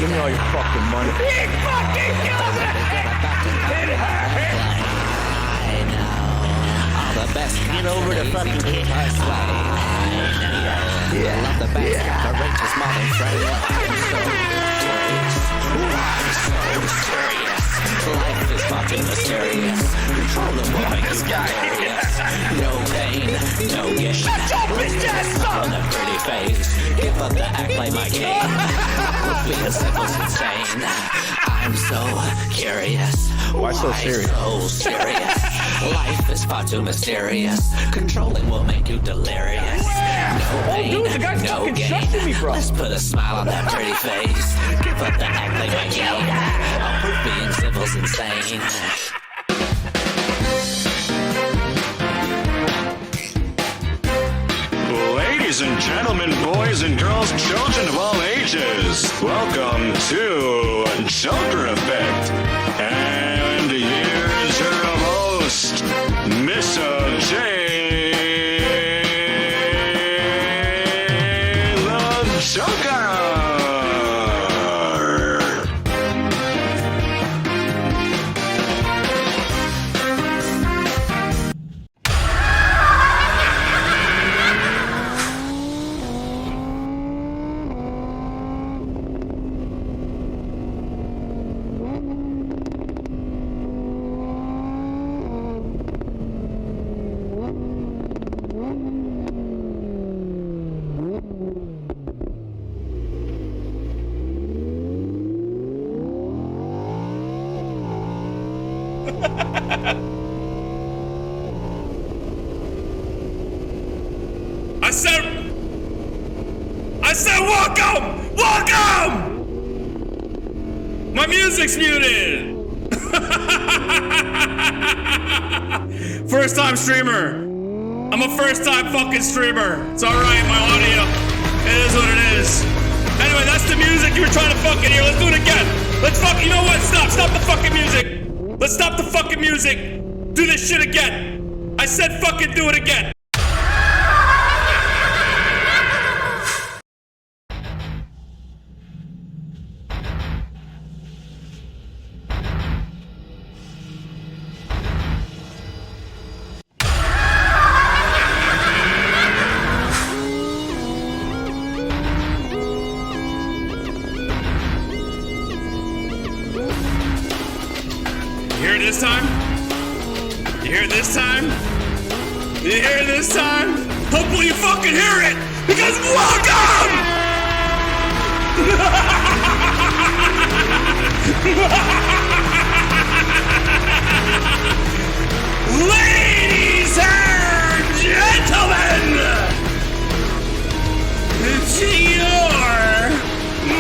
Give me all your fucking money. He fucking killed it! It hurt! I know all the best. Get over the fucking kid. I love the best. The richest modern friend. I'm so serious. Life is far too mysterious. Control the woman. This guy. No pain, no gain. Shut your bitch ass up! On a pretty face. Give up the act like my king. Being simple's insane. I'm so curious. Why so serious? So serious. Life is far too mysterious. Controlling will make you delirious. No pain, dude, the guy's no fucking gain. trusting me, bro. Let's put a smile on that pretty face. Give up the act like my king. Being simple's insane. Ladies and gentlemen, boys and girls, children of all ages, welcome to Joker Effect. And here's your host, Mr. J. the Joker. I said welcome! Welcome! My music's muted! First time streamer. I'm a first time fucking streamer. It's alright, my audio. It is what it is. Anyway, that's the music you were trying to fucking hear. Let's do it again. You know what? Stop the fucking music. Let's stop the fucking music. Do this shit again. I said fucking do it again. You hear it this time? You hear it this time? You hear it this time? Hopefully you fucking hear it! Because welcome! Ladies and gentlemen! It's your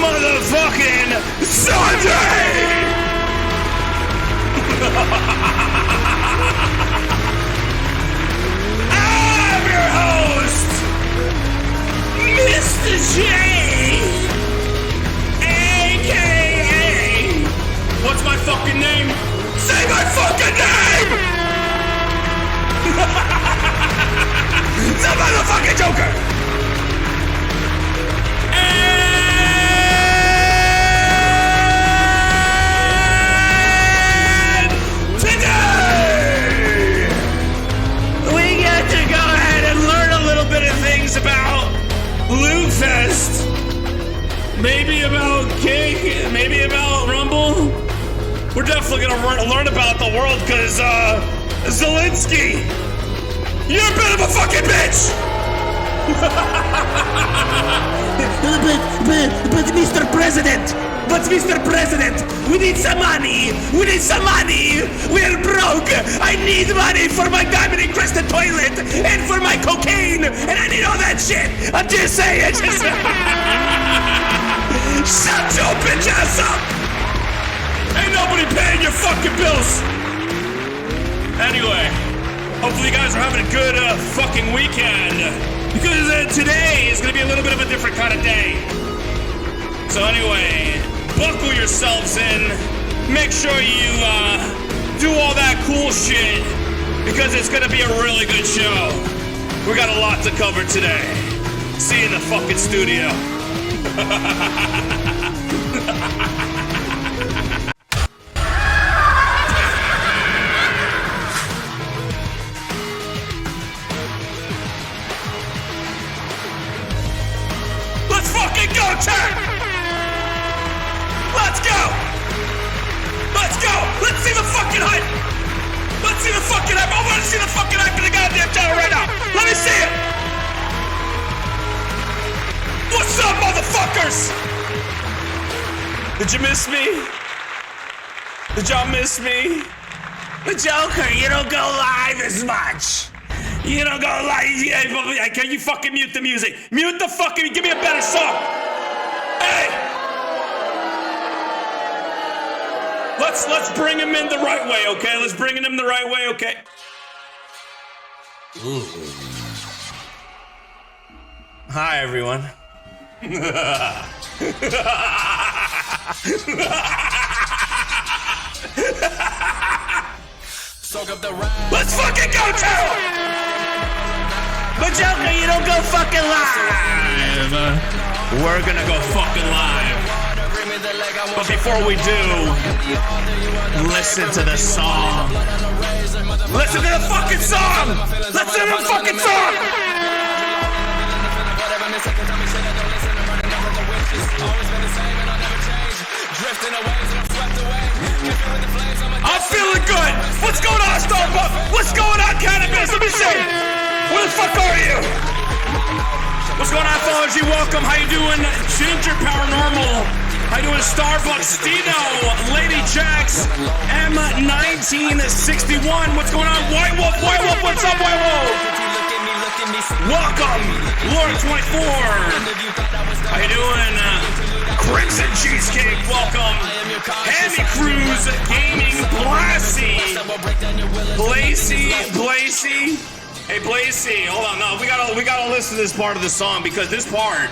motherfucking Sunday! motherfucking Joker! And today, we get to go ahead and learn a little bit of things about Loot Fest. Maybe about cake, maybe about Rumble. We're definitely gonna learn about the world because Zelensky, you're a bit of a fucking bitch! But Mr. President, we need some money. We're broke. I need money for my diamond encrusted toilet and for my cocaine, and I need all that shit. I'm just saying. Shut your bitch ass up! Ain't nobody paying your fucking bills! Anyway, hopefully you guys are having a good fucking weekend. Because today is gonna be a little bit of a different kind of day. So anyway, buckle yourselves in. Make sure you do all that cool shit. Because it's gonna be a really good show. We got a lot to cover today. See you in the fucking studio. Let's fucking go, chat! Let's go! Let's go! Let's see the fucking hype! Let's see the fucking hype! I want to see the fucking hype in the goddamn channel right now! Let me see it! What's up, motherfuckers? Did you miss me? Did y'all miss me? The Joker, you don't go live as much. You don't go live. Can you fucking mute the music? Mute the fucking, give me a better song. Hey! Let's bring him in the right way, okay? Let's bring him the right way, okay? Ooh. Hi, everyone. Let's fucking go, Terrell! But Joker, you don't go fucking live! We're gonna go fucking live. But before we do, listen to the song. Listen to the fucking song! Listen to the fucking song! I'm feeling good. What's going on, Starbucks? What's going on, Cannabis? Let me see. Where the fuck are you? What's going on, Anthology? Welcome. How you doing, Ginger Paranormal? How you doing, Starbucks? Dino, Lady Jax, M1961. What's going on, White Wolf? White Wolf, what's up, White Wolf? Welcome, Lord24. How you doing, Crimson Cheesecake? Welcome, Hammy Cruz Gaming, Blazy. Hey, Blazy, hold on. No, we gotta listen to this part of the song because this part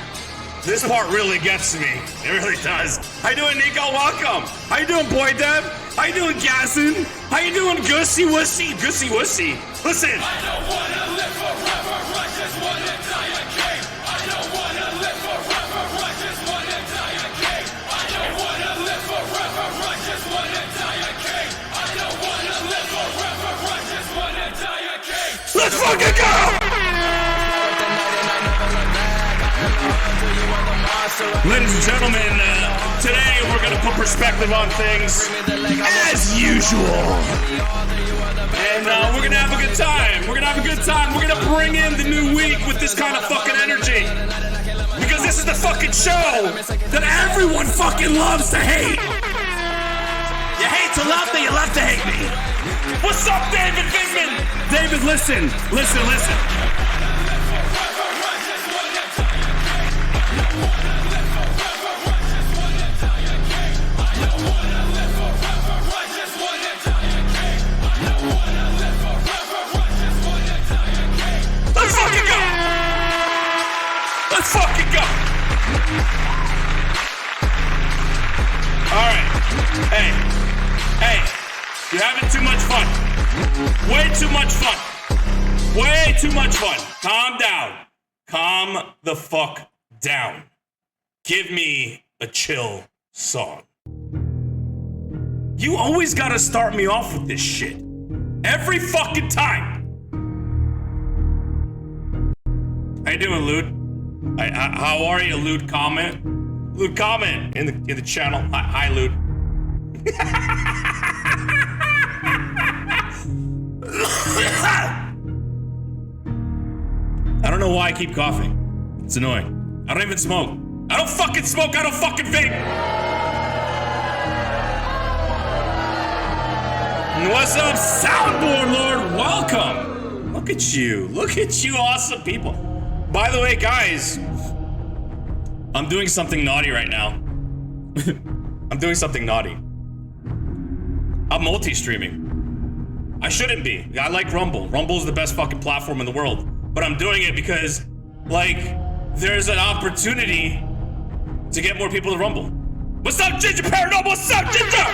really gets me. It really does. How you doing, Nico? Welcome. How you doing, Boy Dev? How you doing, Gasson? How you doing, Gussy Wussy? Gussy Wussy. Listen. I don't wanna live forever. I just wanna die a king. I don't wanna live forever. I just wanna die a king. I don't wanna live forever. I just wanna die a king. I don't wanna live forever. I just wanna die a king. Let's fucking go! Ladies and gentlemen, today we're going to put perspective on things as usual. And we're going to have a good time. We're going to have a good time. We're going to bring in the new week with this kind of fucking energy. Because this is the fucking show that everyone fucking loves to hate. You hate to love me, you love to hate me. What's up, David Bigman? David, listen. Let's fucking go! Alright. Hey. You're having too much fun. Way too much fun. Way too much fun. Calm down. Calm the fuck down. Give me a chill song. You always gotta start me off with this shit. Every fucking time. How you doing, Lude? How are you, Lude? Comment. Lude, comment in the channel. Hi, Lude. I don't know why I keep coughing. It's annoying. I don't even smoke. I don't fucking smoke. I don't fucking vape. What's up, Soundboard Lord? Welcome. Look at you. Look at you, awesome people. By the way, guys, I'm doing something naughty right now. I'm doing something naughty. I'm multi-streaming. I shouldn't be. I like Rumble. Rumble's the best fucking platform in the world. But I'm doing it because, like, there's an opportunity to get more people to Rumble. What's up, Ginger Paranormal? What's up, Ginger?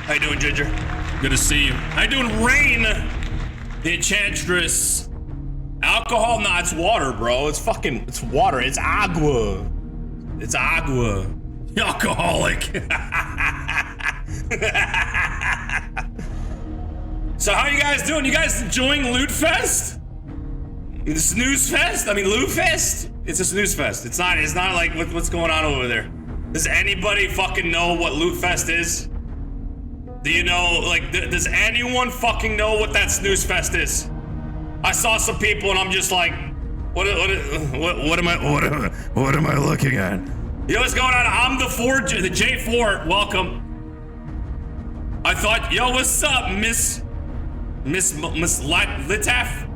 How you doing, Ginger? Good to see you. How you doing, Rain? The Enchantress. Alcohol? Nah, it's water, bro. It's water. It's agua. It's agua. Alcoholic. So how you guys doing? You guys enjoying Loot Fest? The Snooze Fest? I mean, Loot Fest? It's a snooze fest. It's not like what's going on over there. Does anybody fucking know what Loot Fest is? Do you know, like, does anyone fucking know what that snooze fest is? I saw some people and I'm just like, what am I looking at? You know what's going on? I'm the J4. Welcome. I thought, yo, what's up, Miss Litaf?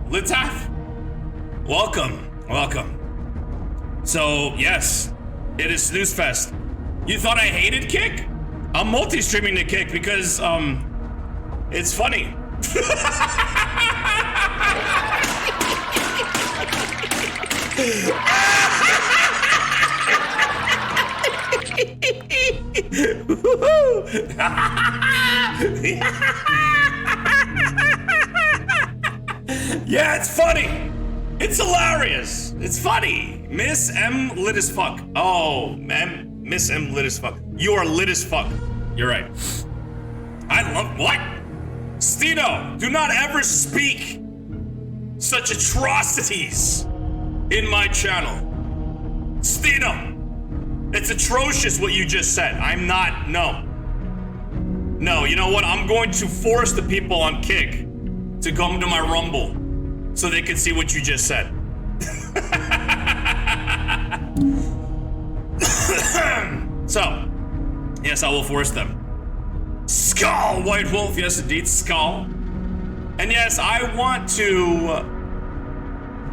Welcome. So yes, it is Snooze Fest. You thought I hated Kick? I'm multi-streaming to Kick because it's funny. Yeah, it's funny. It's hilarious. It's funny. Miss M lit as fuck. Oh, man. Miss M lit as fuck. You are lit as fuck. You're right. I love what? Stino, do not ever speak such atrocities in my channel. Stino, it's atrocious what you just said. I'm not, no, you know what? I'm going to force the people on Kick to come to my Rumble so they can see what you just said. So, yes, I will force them. Skull, White Wolf, yes indeed, Skull. And yes, I want to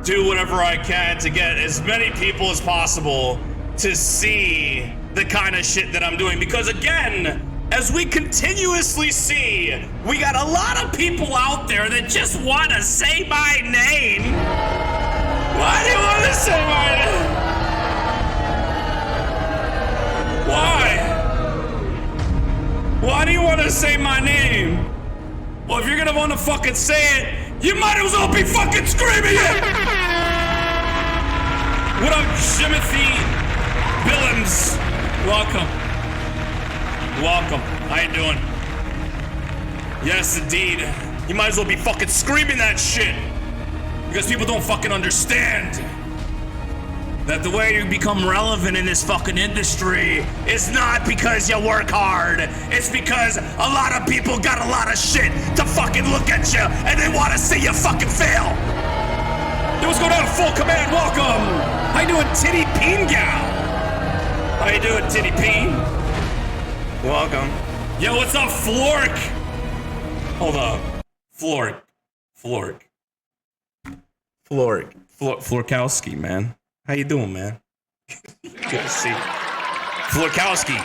do whatever I can to get as many people as possible to see the kind of shit that I'm doing. Because again, as we continuously see, we got a lot of people out there that just want to say my name. Why do you want to say my name? Why do you want to say my name? Well, if you're gonna want to fucking say it, you might as well be fucking screaming it! What up, Jimothy Billings? Welcome. How you doing? Yes, indeed. You might as well be fucking screaming that shit. Because people don't fucking understand that the way you become relevant in this fucking industry is not because you work hard. It's because a lot of people got a lot of shit to fucking look at you and they want to see you fucking fail. Yo, what's going on? Full Command, welcome. How you doing, Titty Peen Gal? How you doing, Titty Peen? Welcome. Yo, what's up, Flork? Hold up. Florkowski, man. How you doing, man? Good to see you. Florkowski.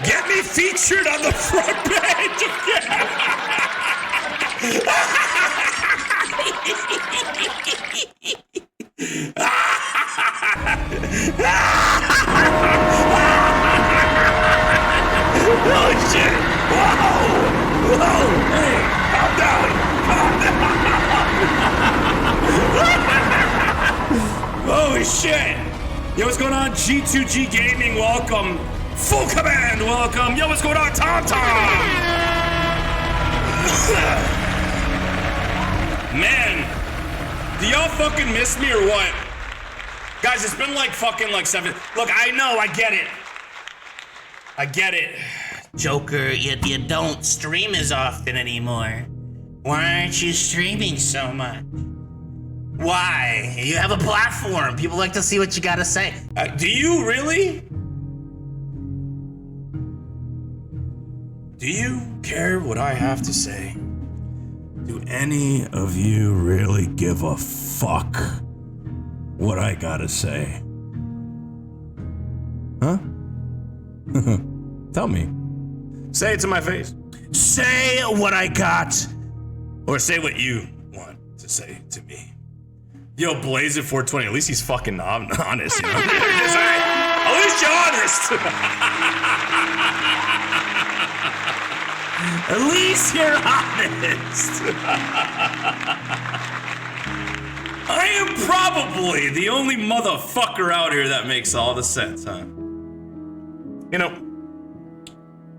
Get me featured on the front page again. Holy shit! Yo, what's going on? G2G Gaming, welcome. Full Command, welcome. Yo, what's going on? Tom Tom! Man, do y'all fucking miss me or what? Guys, it's been like fucking like 7. Look, I know, I get it. I get it. Joker, you don't stream as often anymore. Why aren't you streaming so much? Why? You have a platform. People like to see what you gotta say. Do you really? Do you care what I have to say? Do any of you really give a fuck what I gotta say? Huh? Tell me. Say it to my face. Say what I got. Or say what you want to say to me. Yo, Blaze at 420. At least he's fucking honest, you know? At least you're honest. At least you're honest. I am probably the only motherfucker out here that makes all the sense, huh? You know,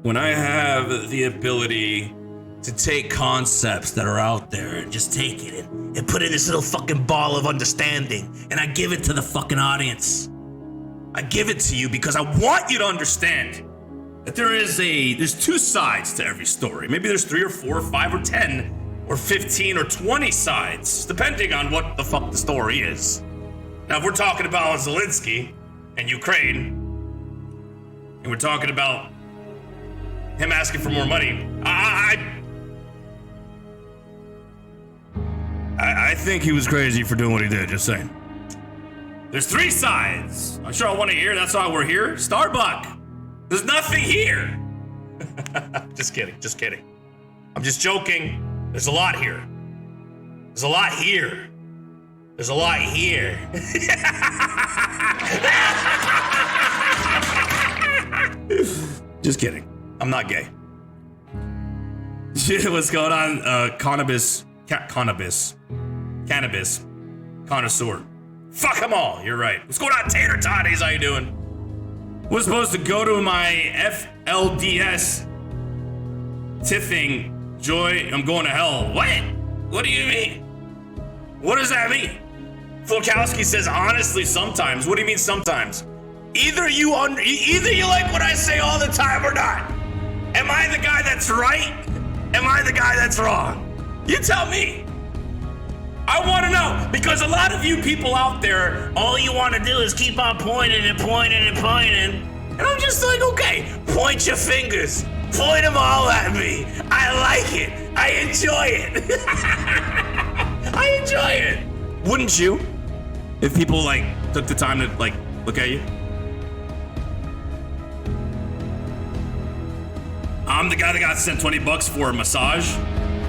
when I have the ability to take concepts that are out there and just take it and put it in this little fucking ball of understanding, and I give it to the fucking audience. I give it to you because I want you to understand that there's 2 sides to every story. Maybe there's 3 or 4 or 5 or 10 or 15 or 20 sides, depending on what the fuck the story is. Now, if we're talking about Zelensky and Ukraine, and we're talking about him asking for more money, I think he was crazy for doing what he did, just saying. There's 3 sides. I'm sure I want to hear, that's why we're here. Starbuck, there's nothing here. Just kidding. I'm just joking. There's a lot here. There's a lot here. There's a lot here. Just kidding. I'm not gay. Shit, what's going on? Cannabis connoisseur. Fuck them all. You're right. What's going on, Tater Toddies? How you doing? Was supposed to go to my FLDS tiffing. Joy, I'm going to hell. What? What do you mean? What does that mean? Fulkowski says, honestly, sometimes. What do you mean sometimes? Either you like what I say all the time or not. Am I the guy that's right? Am I the guy that's wrong? You tell me. I want to know, because a lot of you people out there, all you want to do is keep on pointing and pointing and pointing. And I'm just like, okay, point your fingers. Point them all at me. I like it. I enjoy it. I enjoy it. Wouldn't you? If people took the time to look at you? I'm the guy that got sent $20 for a massage.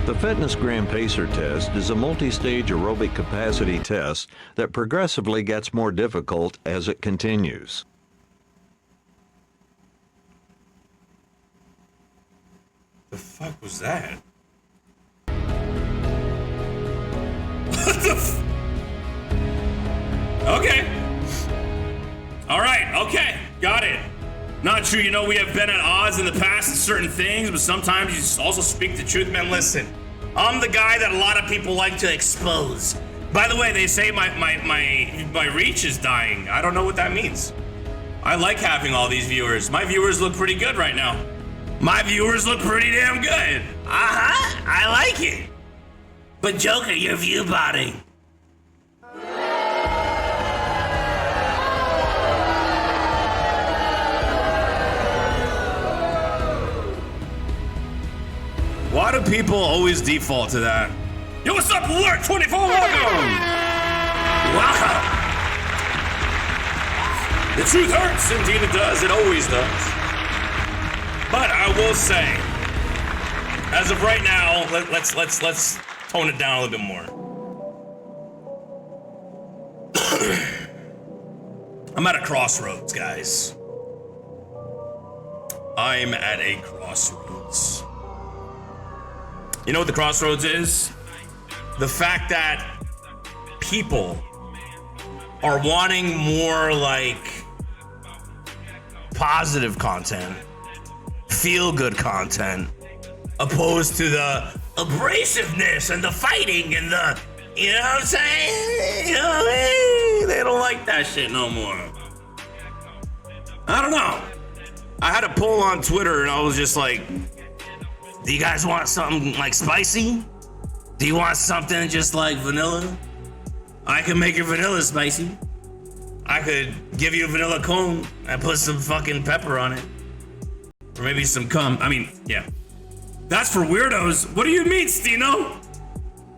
The Fitness Gram Pacer test is a multi-stage aerobic capacity test that progressively gets more difficult as it continues. The fuck was that? What the Okay. All right, okay, got it. Not true, you know, we have been at odds in the past in certain things, but sometimes you also speak the truth. Man, listen, I'm the guy that a lot of people like to expose. By the way, they say my reach is dying. I don't know what that means. I like having all these viewers. My viewers look pretty good right now. My viewers look pretty damn good. I like it. But Joker, you're view botting. Why do people always default to that? Yo, what's up, Alert 24? Welcome. Welcome. The truth hurts, indeed it does. It always does. But I will say, as of right now, let's tone it down a little bit more. I'm at a crossroads, guys. I'm at a crossroads. You know what the crossroads is? The fact that people are wanting more like positive content, feel good content, opposed to the abrasiveness and the fighting and the, you know what I'm saying? You know what I mean? They don't like that shit no more. I don't know. I had a poll on Twitter and I was just like, do you guys want something like spicy? Do you want something just like vanilla? I can make your vanilla spicy. I could give you a vanilla cone and put some fucking pepper on it. Or maybe some cum. I mean, yeah. That's for weirdos. What do you mean, Stino?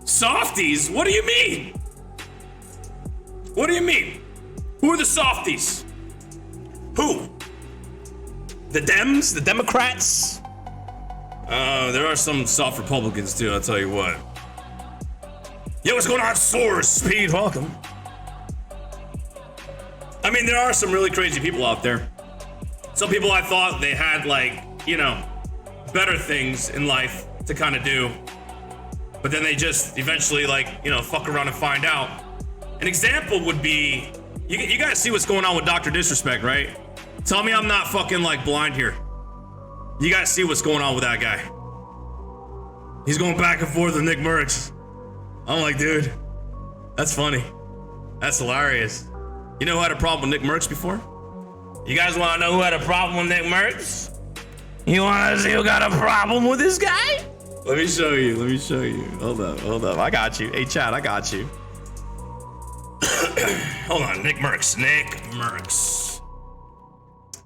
Softies? What do you mean? What do you mean? Who are the softies? Who? The Dems? The Democrats? There are some soft Republicans too, I'll tell you what. Yo, what's going on, Source Speed? Welcome. I mean, there are some really crazy people out there. Some people I thought they had, like, you know, better things in life to kind of do. But then they just eventually, like, you know, fuck around and find out. An example would be, you guys see what's going on with Dr. Disrespect, right? Tell me I'm not fucking, like, blind here. You guys see what's going on with that guy. He's going back and forth with Nick Merckx. I'm like, dude, that's funny. That's hilarious. You know who had a problem with Nick Merckx before? You guys want to know who had a problem with Nick Merckx? You want to see who got a problem with this guy? Let me show you. Hold up. I got you. Hey, Chad, I got you. Hold on, Nick Merckx.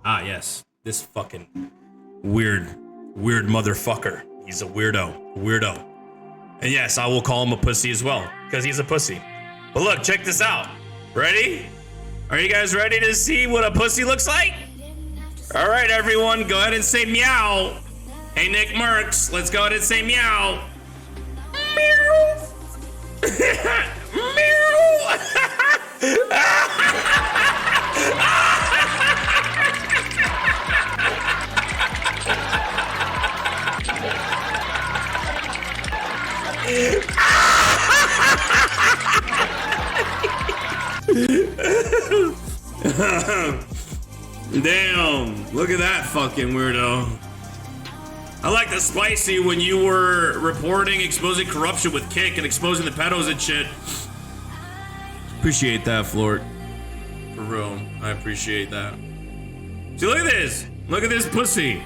Ah, yes. This fucking weird motherfucker. He's a weirdo. And yes, I will call him a pussy as well, because he's a pussy. But look, check this out. Ready? Are you guys ready to see what a pussy looks like? All right, everyone, go ahead and say meow. Hey, Nick Merckx, let's go ahead and say meow. Meow. Damn, look at that fucking weirdo. I like the spicy when you were reporting exposing corruption with Kick and exposing the pedos and shit. Appreciate that, Flort. For real, I appreciate that. See, look at this. Look at this pussy.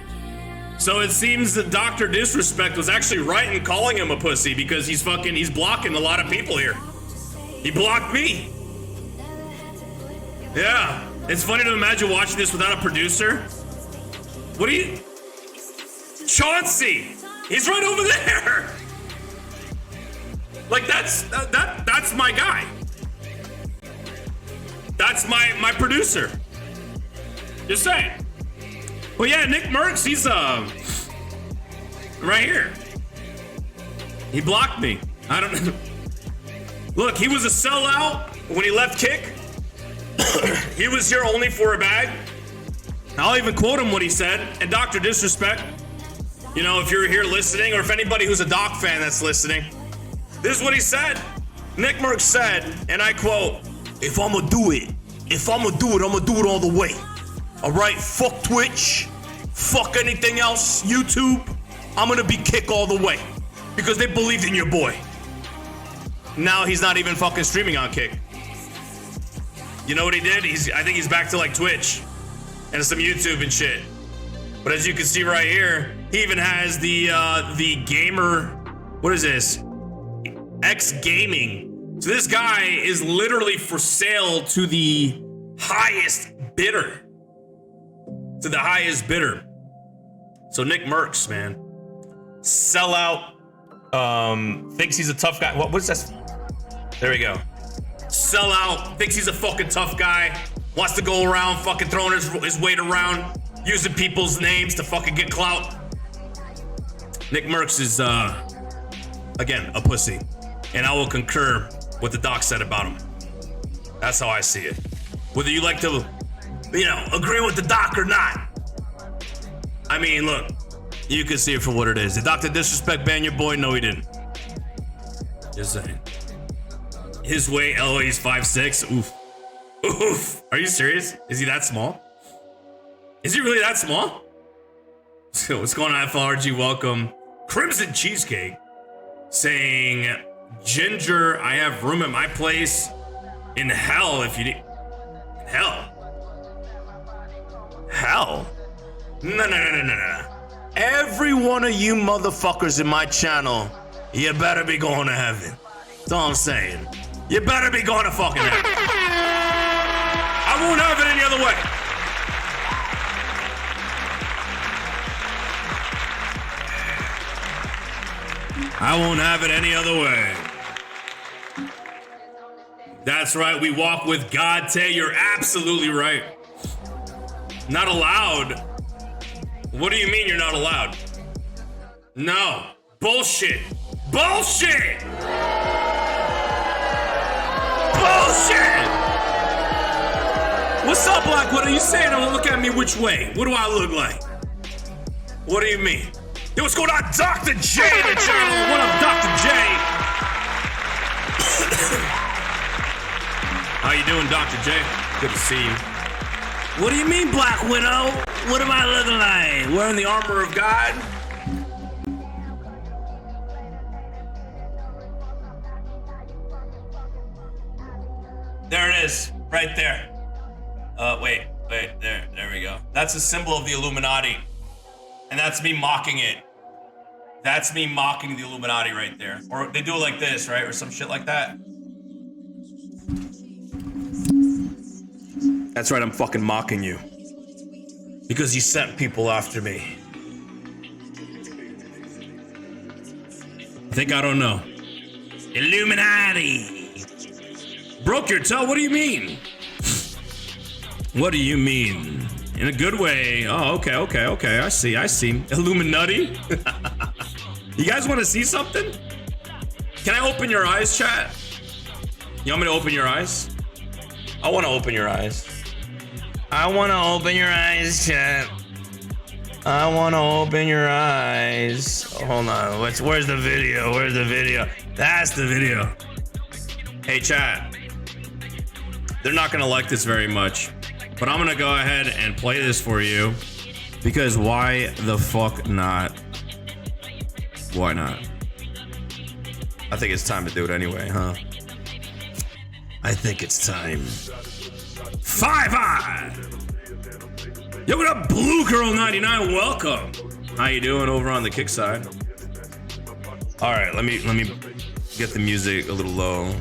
So it seems that Dr. Disrespect was actually right in calling him a pussy because he's blocking a lot of people here. He blocked me. Yeah, it's funny to imagine watching this without a producer. What are you? Chauncey, he's right over there. Like that's my guy. That's my producer. Just saying. Well, yeah, Nick Merckx, he's right here. He blocked me. I don't know. Look, he was a sellout when he left Kick. He was here only for a bag. I'll even quote him what he said. And Dr. Disrespect, you know, if you're here listening, or if anybody who's a Doc fan that's listening, this is what he said. Nick Merckx said, and I quote, if I'ma do it, I'ma do it all the way. All right, fuck Twitch, fuck anything else, YouTube. I'm gonna be Kick all the way because they believed in your boy. Now he's not even fucking streaming on Kick. You know what he did? I think he's back to like Twitch and some YouTube and shit. But as you can see right here, he even has the gamer. What is this? X Gaming. So this guy is literally for sale to the highest bidder. So Nick Merckx, man, sellout. Thinks he's a tough guy. What's this? There we go. Sellout. Thinks he's a fucking tough guy. Wants to go around fucking throwing his weight around, using people's names to fucking get clout. Nick Merckx is again a pussy, and I will concur what the doc said about him. That's how I see it. Whether you like to, you know, agree with the doc or not. I mean, look, you can see it for what it is. Did Dr. Disrespect ban your boy? No, he didn't. Just saying. His weight, oh, he's 5'6". Oof. Oof. Are you serious? Is he that small? Is he really that small? So what's going on, FLRG? Welcome. Crimson Cheesecake saying, Ginger, I have room at my place in hell if you need. Hell? Hell? No. Every one of you motherfuckers in my channel, you better be going to heaven. That's all I'm saying. You better be going to fucking heaven. I won't have it any other way. I won't have it any other way. That's right, we walk with God, Tay. You're absolutely right. Not allowed. What do you mean you're not allowed? No. Bullshit. Bullshit! Bullshit! What's up, Black? What are you saying? Don't look at me which way. What do I look like? What do you mean? Yo, what's going on? Dr. J in the channel. What up, Dr. J? How you doing, Dr. J? Good to see you. What do you mean, Black Widow? What am I looking like? Wearing the armor of God? There it is, right there. Wait, there we go. That's a symbol of the Illuminati. And that's me mocking it. That's me mocking the Illuminati right there. Or they do it like this, right? Or some shit like that. That's right, I'm fucking mocking you. Because you sent people after me. Think I don't know. Illuminati. Broke your toe? What do you mean? What do you mean? In a good way. Oh, okay. I see. Illuminati? You guys want to see something? Can I open your eyes, chat? You want me to open your eyes? I want to open your eyes. I want to open your eyes, chat. I want to open your eyes. Oh, hold on. Where's the video? Where's the video? That's the video. Hey, chat. They're not going to like this very much, but I'm going to go ahead and play this for you because why the fuck not? Why not? I think it's time to do it anyway, huh? I think it's time. 5-5! Yo, what up, Blue Girl 99? Welcome. How you doing over on the kick side? All right, let me get the music a little low.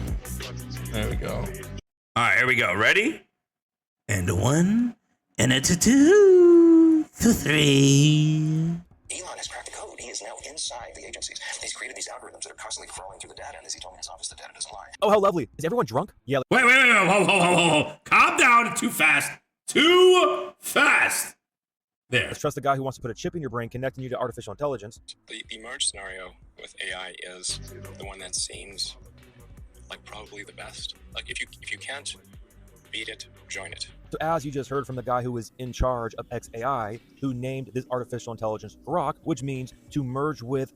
There we go. All right, here we go. Ready? And a 1, and a 2, 3. Elon has cracked the code. He is now inside the agencies. He's created these algorithms that are constantly crawling through the data, and as he told me in his office, the data doesn't lie. Oh, how lovely. Is everyone drunk? Yeah. Wait, whoa. Calm down. Too fast. Too fast. There. Let's trust the guy who wants to put a chip in your brain connecting you to artificial intelligence. The merge scenario with AI is the one that seems like probably the best. Like if you can't beat it, join it. So as you just heard from the guy who is in charge of XAI, who named this artificial intelligence Grok, which means to merge with,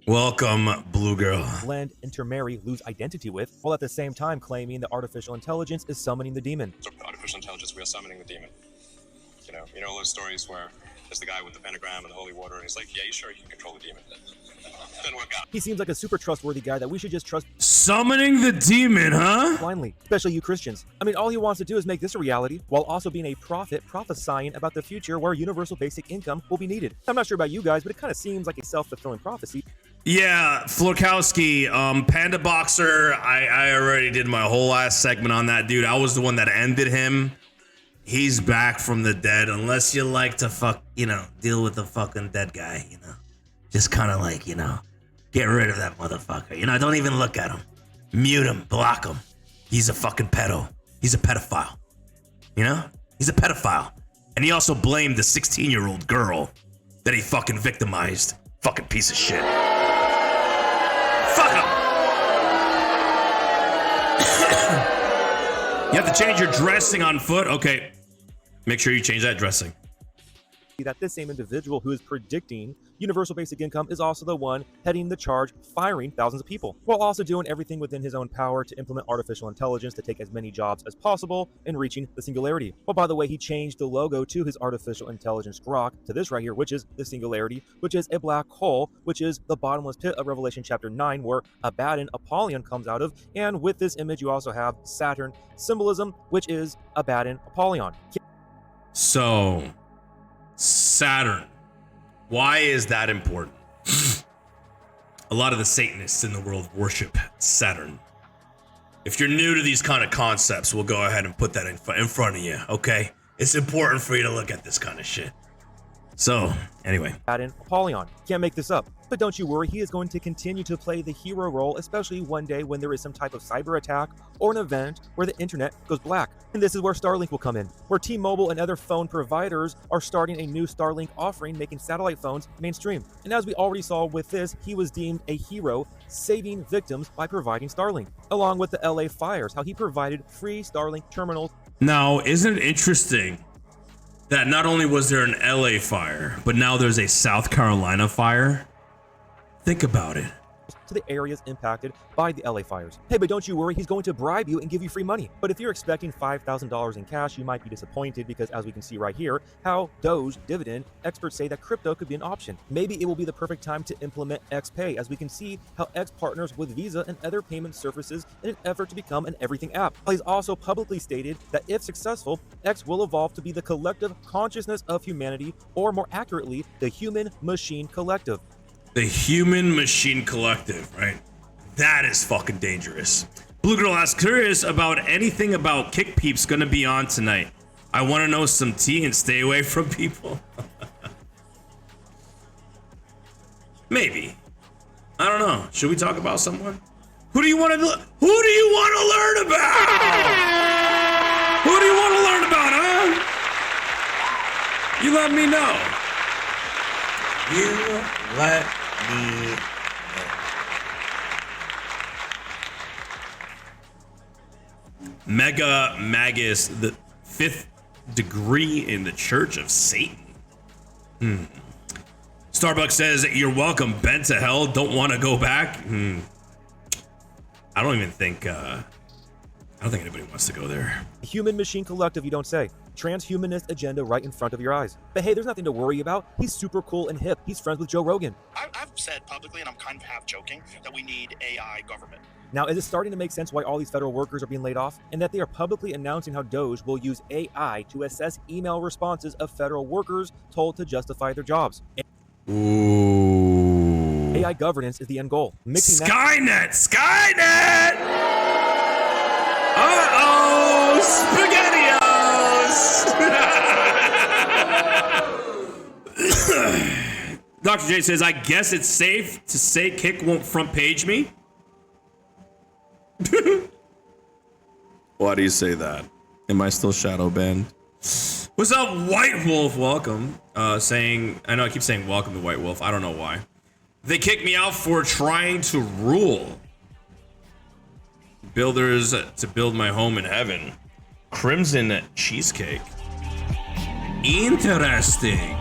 Welcome, Blue Girl. blend, intermarry, lose identity with, while at the same time claiming that artificial intelligence is summoning the demon. So artificial intelligence, we are summoning the demon. You know those stories where there's the guy with the pentagram and the holy water, and he's like, yeah, you sure you can control the demon? Didn't work out. He seems like a super trustworthy guy that we should just trust Summoning the demon, huh? blindly, especially you Christians. I mean, all he wants to do is make this a reality, while also being a prophet prophesying about the future where universal basic income will be needed. I'm not sure about you guys, but it kind of seems like a self-fulfilling prophecy. Yeah, Florkowski, Panda Boxer, I already did my whole last segment on that dude. I was the one that ended him. He's back from the dead, unless you like to deal with the fucking dead guy, Just kind of like, get rid of that motherfucker. Don't even look at him. Mute him, block him. He's a fucking pedo. He's a pedophile. He's a pedophile. And he also blamed the 16-year-old girl that he fucking victimized. Fucking piece of shit. Fuck him. You have to change your dressing on foot? Okay. Make sure you change that dressing. that this same individual who is predicting universal basic income is also the one heading the charge, firing thousands of people, while also doing everything within his own power to implement artificial intelligence to take as many jobs as possible in reaching the singularity. Well, by the way, he changed the logo to his artificial intelligence grok to this right here, which is the singularity, which is a black hole, which is the bottomless pit of Revelation chapter 9, where Abaddon, Apollyon comes out of. And with this image, you also have Saturn symbolism, which is Abaddon, Apollyon. So, Saturn. Why is that important? A lot of the Satanists in the world worship Saturn. If you're new to these kind of concepts, we'll go ahead and put that in front of you, okay? It's important for you to look at this kind of shit. So, anyway. Abaddon, Apollyon. Can't make this up. But don't you worry, he is going to continue to play the hero role, especially one day when there is some type of cyber attack or an event where the internet goes black. And this is where Starlink will come in, where T-Mobile and other phone providers are starting a new Starlink offering, making satellite phones mainstream. And as we already saw with this, he was deemed a hero, saving victims by providing Starlink, along with the LA fires, how he provided free Starlink terminals. Now, isn't it interesting that not only was there an LA fire, but now there's a South Carolina fire? Think about it. To the areas impacted by the LA fires. Hey, but don't you worry, he's going to bribe you and give you free money. But if you're expecting $5,000 in cash, you might be disappointed because, as we can see right here, how Doge dividend experts say that crypto could be an option. Maybe it will be the perfect time to implement XPay, as we can see how X partners with Visa and other payment services in an effort to become an everything app. He's also publicly stated that if successful, X will evolve to be the collective consciousness of humanity, or more accurately, the human-machine collective. The human machine collective, right? That is fucking dangerous. Blue Girl asks, curious about anything about Kick Peeps gonna be on tonight. I want to know some tea and stay away from people. Maybe. I don't know. Should we talk about someone? Who do you want to learn about? Who do you want to learn about, huh? You let me know. You let me know. Mega Magus, the 5th degree in the Church of Satan. Starbucks says, you're welcome, bent to hell, don't want to go back. I don't even think, I don't think anybody wants to go there. Human machine collective, you don't say. Transhumanist agenda right in front of your eyes. But hey, there's nothing to worry about. He's super cool and hip. He's friends with Joe Rogan. I've said publicly, and I'm kind of half joking, that we need AI government. Now, is it starting to make sense why all these federal workers are being laid off? And that they are publicly announcing how Doge will use AI to assess email responses of federal workers told to justify their jobs. Ooh. AI governance is the end goal. Skynet! Skynet! Uh-oh! SpaghettiOs! Dr. J says, I guess it's safe to say Kick won't front page me. Why do you say that? Am I still shadow banned? What's up, White Wolf? Welcome. I know I keep saying welcome to White Wolf. I don't know why. They kicked me out for trying to rule. Builders to build my home in heaven. Crimson cheesecake. Interesting.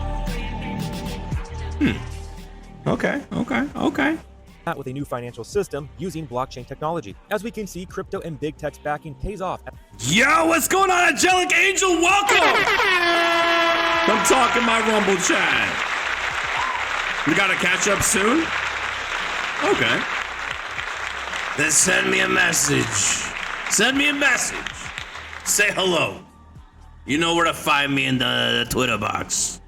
Okay. With a new financial system using blockchain technology. As we can see, crypto and big tech's backing pays off. Yo, what's going on, Angelic Angel? Welcome. I'm talking my Rumble chat. We gotta catch up soon? Okay. Then send me a message. Send me a message. Say hello. You know where to find me in the Twitter box.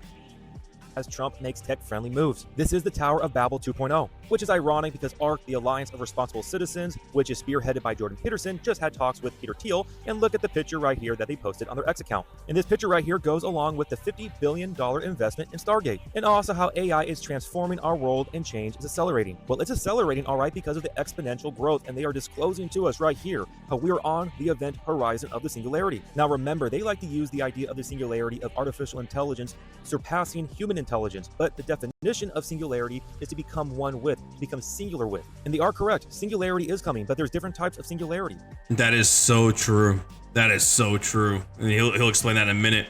As Trump makes tech-friendly moves. This is the Tower of Babel 2.0, which is ironic because ARC, the Alliance of Responsible Citizens, which is spearheaded by Jordan Peterson, just had talks with Peter Thiel, and look at the picture right here that they posted on their X account. And this picture right here goes along with the $50 billion investment in Stargate, and also how AI is transforming our world and change is accelerating. Well, it's accelerating, all right, because of the exponential growth, and they are disclosing to us right here how we are on the event horizon of the singularity. Now remember, they like to use the idea of the singularity of artificial intelligence surpassing human intelligence, but the definition of singularity is to become one with, to become singular with. And they are correct, singularity is coming, but there's different types of singularity. That is so true. That is so true. And he'll explain that in a minute.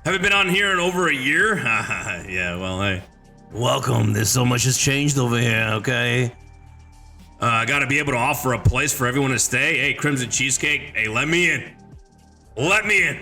Haven't been on here in over a year? Yeah, well, hey. Welcome. There's so much has changed over here, okay? I gotta be able to offer a place for everyone to stay. Hey, Crimson Cheesecake, hey, let me in. Let me in.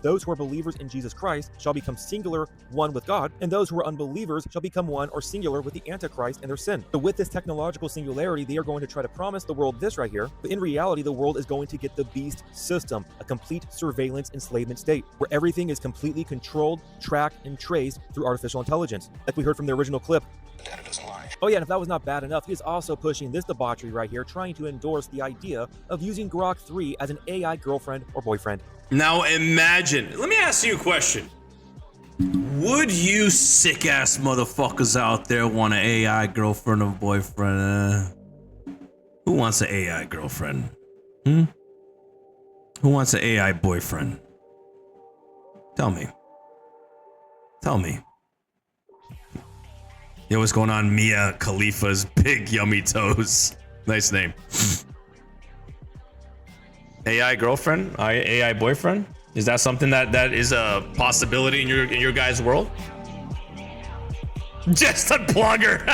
Those who are believers in Jesus Christ shall become singular, one with God, and those who are unbelievers shall become one or singular with the Antichrist and their sin. So with this technological singularity, they are going to try to promise the world this right here, but in reality, the world is going to get the beast system, a complete surveillance enslavement state, where everything is completely controlled, tracked, and traced through artificial intelligence, like we heard from the original clip. The data doesn't lie. Oh yeah, and if that was not bad enough, he is also pushing this debauchery right here, trying to endorse the idea of using Grok 3 as an AI girlfriend or boyfriend. Now imagine, let me ask you a question. Would you sick ass motherfuckers out there want an AI girlfriend or boyfriend? Who wants an AI girlfriend? Who wants an AI boyfriend? Tell me. Tell me. Yo, what's going on? Mia Khalifa's big yummy toes. Nice name. AI girlfriend? AI boyfriend? Is that something that is a possibility in your guys' world? Just a plugger.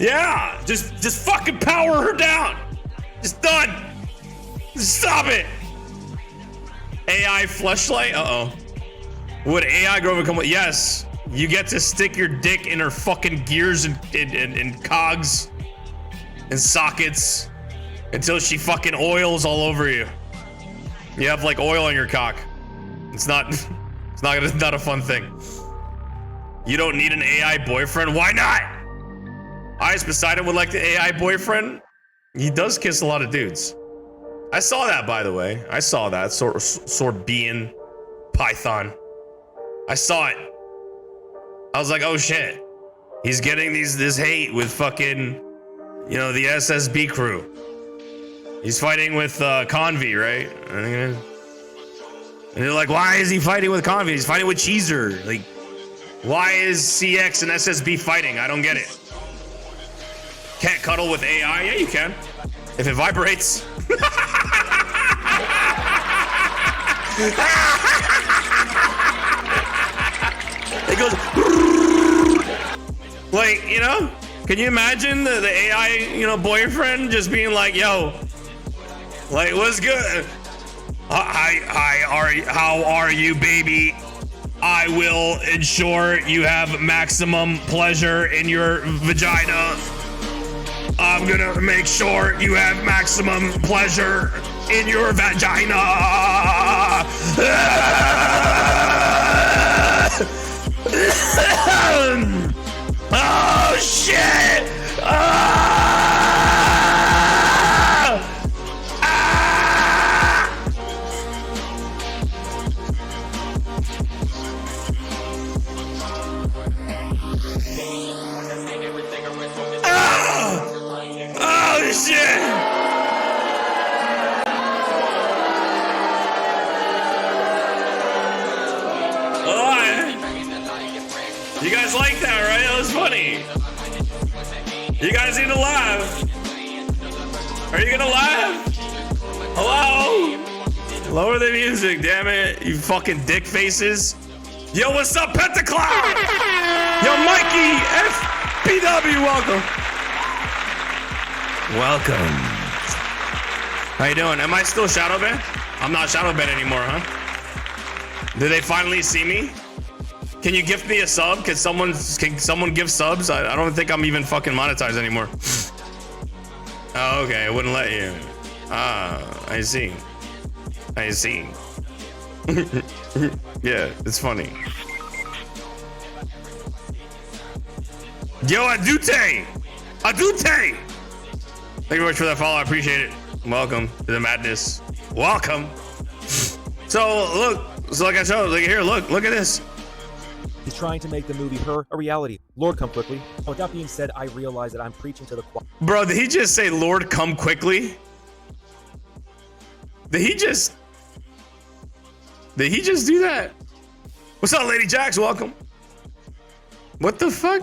Yeah, just fucking power her down. Just done. Stop it. AI fleshlight? Uh-oh. Would AI girlfriend come with? Yes. You get to stick your dick in her fucking gears and cogs and sockets until she fucking oils all over you. You have like oil on your cock. It's not a fun thing. You don't need an AI boyfriend. Why not? Ice Poseidon would like the AI boyfriend. He does kiss a lot of dudes. I saw that, by the way. I saw that Sorbian Python. I saw it. I was like, oh shit. He's getting this hate with fucking, you know, the SSB crew. He's fighting with Convy, right? And they're like, why is he fighting with Convy? He's fighting with Cheezer. Like, why is CX and SSB fighting? I don't get it. Can't cuddle with AI? Yeah, you can. If it vibrates. It goes. Like, you know? Can you imagine the AI, you know, boyfriend just being like, yo, like, what's good? Hi, how are you, baby? I will ensure you have maximum pleasure in your vagina. I'm gonna make sure you have maximum pleasure in your vagina. Oh, shit! Oh, shit! You guys like that, right? That was funny. You guys need to laugh. Are you gonna laugh? Hello? Lower the music, damn it. You fucking dick faces. Yo, what's up, Pentacloud? Yo, Mikey, FPW, welcome. Welcome. How you doing? Am I still shadow banned? I'm not shadow banned anymore, huh? Did they finally see me? Can you gift me a sub? Can someone give subs? I don't think I'm even fucking monetized anymore. Oh, okay, it wouldn't let you. Ah, I see. I see. Yeah, it's funny. Yo, Adute! Adute! Thank you very much for that follow, I appreciate it. Welcome to the madness. Welcome. So, look, like I showed, like here, look at this. He's trying to make the movie Her a reality. Lord, come quickly. With that being said, I realize that I'm preaching to the choir. Bro, did he just say, Lord, come quickly? Did he just do that? What's up, Lady Jax? Welcome. What the fuck?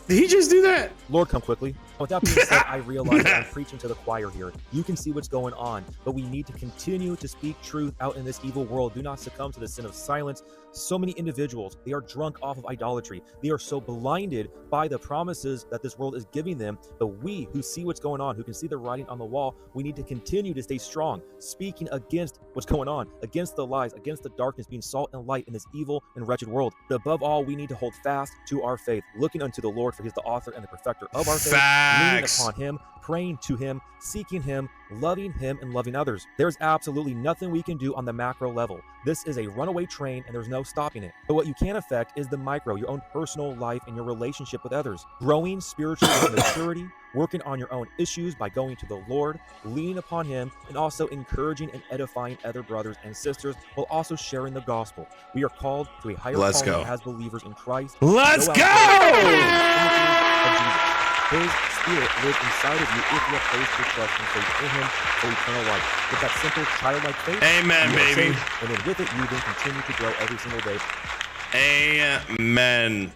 Did he just do that? Lord, come quickly. With that being said, I realize that I'm preaching to the choir here. You can see what's going on, but we need to continue to speak truth out in this evil world. Do not succumb to the sin of silence. So many individuals, they are drunk off of idolatry. They are so blinded by the promises that this world is giving them. But we who see what's going on, who can see the writing on the wall, we need to continue to stay strong, speaking against what's going on, against the lies, against the darkness, being salt and light in this evil and wretched world. But above all, we need to hold fast to our faith, looking unto the Lord, for He is the author and the perfecter of our faith, leaning upon Him, praying to Him, seeking Him, loving Him, and loving others. There's absolutely nothing we can do on the macro level. This is a runaway train and there's no stopping it. But what you can affect is the micro, your own personal life and your relationship with others. Growing spiritually with maturity, working on your own issues by going to the Lord, leaning upon Him, and also encouraging and edifying other brothers and sisters while also sharing the gospel. We are called to a higher calling as believers in Christ. Let's go! His Spirit lives inside of you if you have placed your trust and faith in Him for eternal life. With that simple childlike faith, Amen, you are baby. saved, and then with it, you then continue to grow every single day. Amen.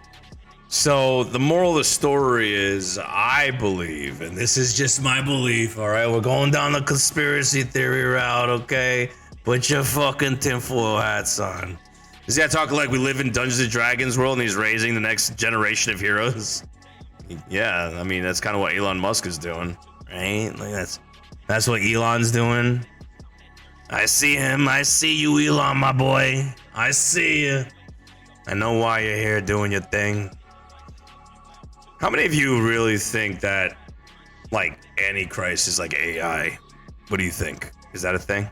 So the moral of the story is, I believe, and this is just my belief, all right? We're going down the conspiracy theory route, okay? Put your fucking tinfoil hats on. Is that talking like we live in Dungeons and Dragons world and he's raising the next generation of heroes? Yeah, I mean, that's kind of what Elon Musk is doing, right? Like that's what Elon's doing. I see him. I see you, Elon, my boy. I see you. I know why you're here doing your thing. How many of you really think that, like, Antichrist is like AI? What do you think? Is that a thing?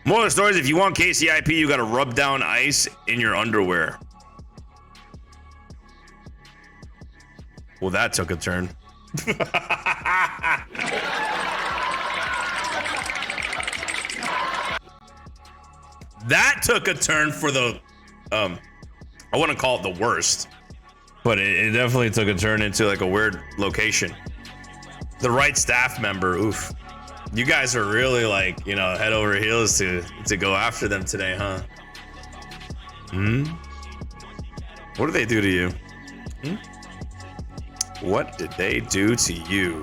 More of the stories, if you want KCIP, you gotta rub down ice in your underwear. Well, that took a turn. That took a turn for the, I wouldn't call it the worst, but it definitely took a turn into like a weird location. The right staff member, oof. You guys are really like, you know, head over heels to go after them today, huh? What did they do to you? What did they do to you?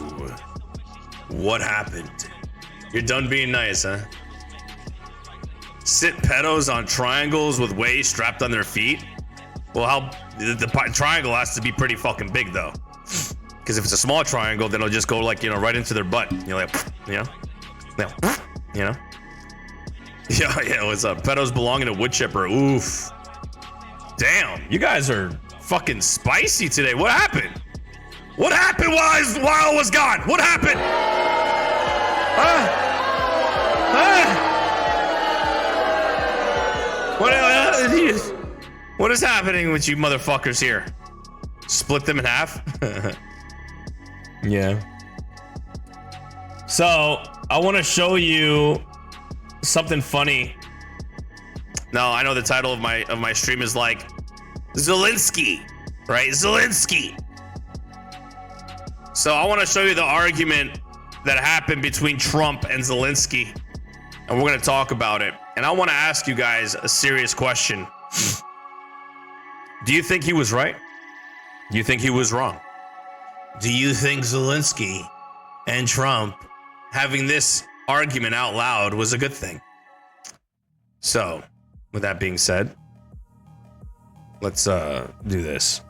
What happened? You're done being nice, huh? Sit pedos on triangles with weights strapped on their feet? Well, how the triangle has to be pretty fucking big though. Because if it's a small triangle, then it'll just go like, you know, right into their butt. You're like, you know? You know? Yeah, what's up? Pedos belong in a wood chipper. Oof. Damn, you guys are fucking spicy today. What happened? What happened while I was gone? What happened? What is happening with you motherfuckers here? Split them in half? Yeah. So, I want to show you something funny. Now, I know the title of my stream is like Zelensky, right? Zelensky. So I want to show you the argument that happened between Trump and Zelensky, and we're going to talk about it. And I want to ask you guys a serious question. Do you think he was right? Do you think he was wrong? Do you think Zelensky and Trump having this argument out loud was a good thing? So, with that being said, let's do this.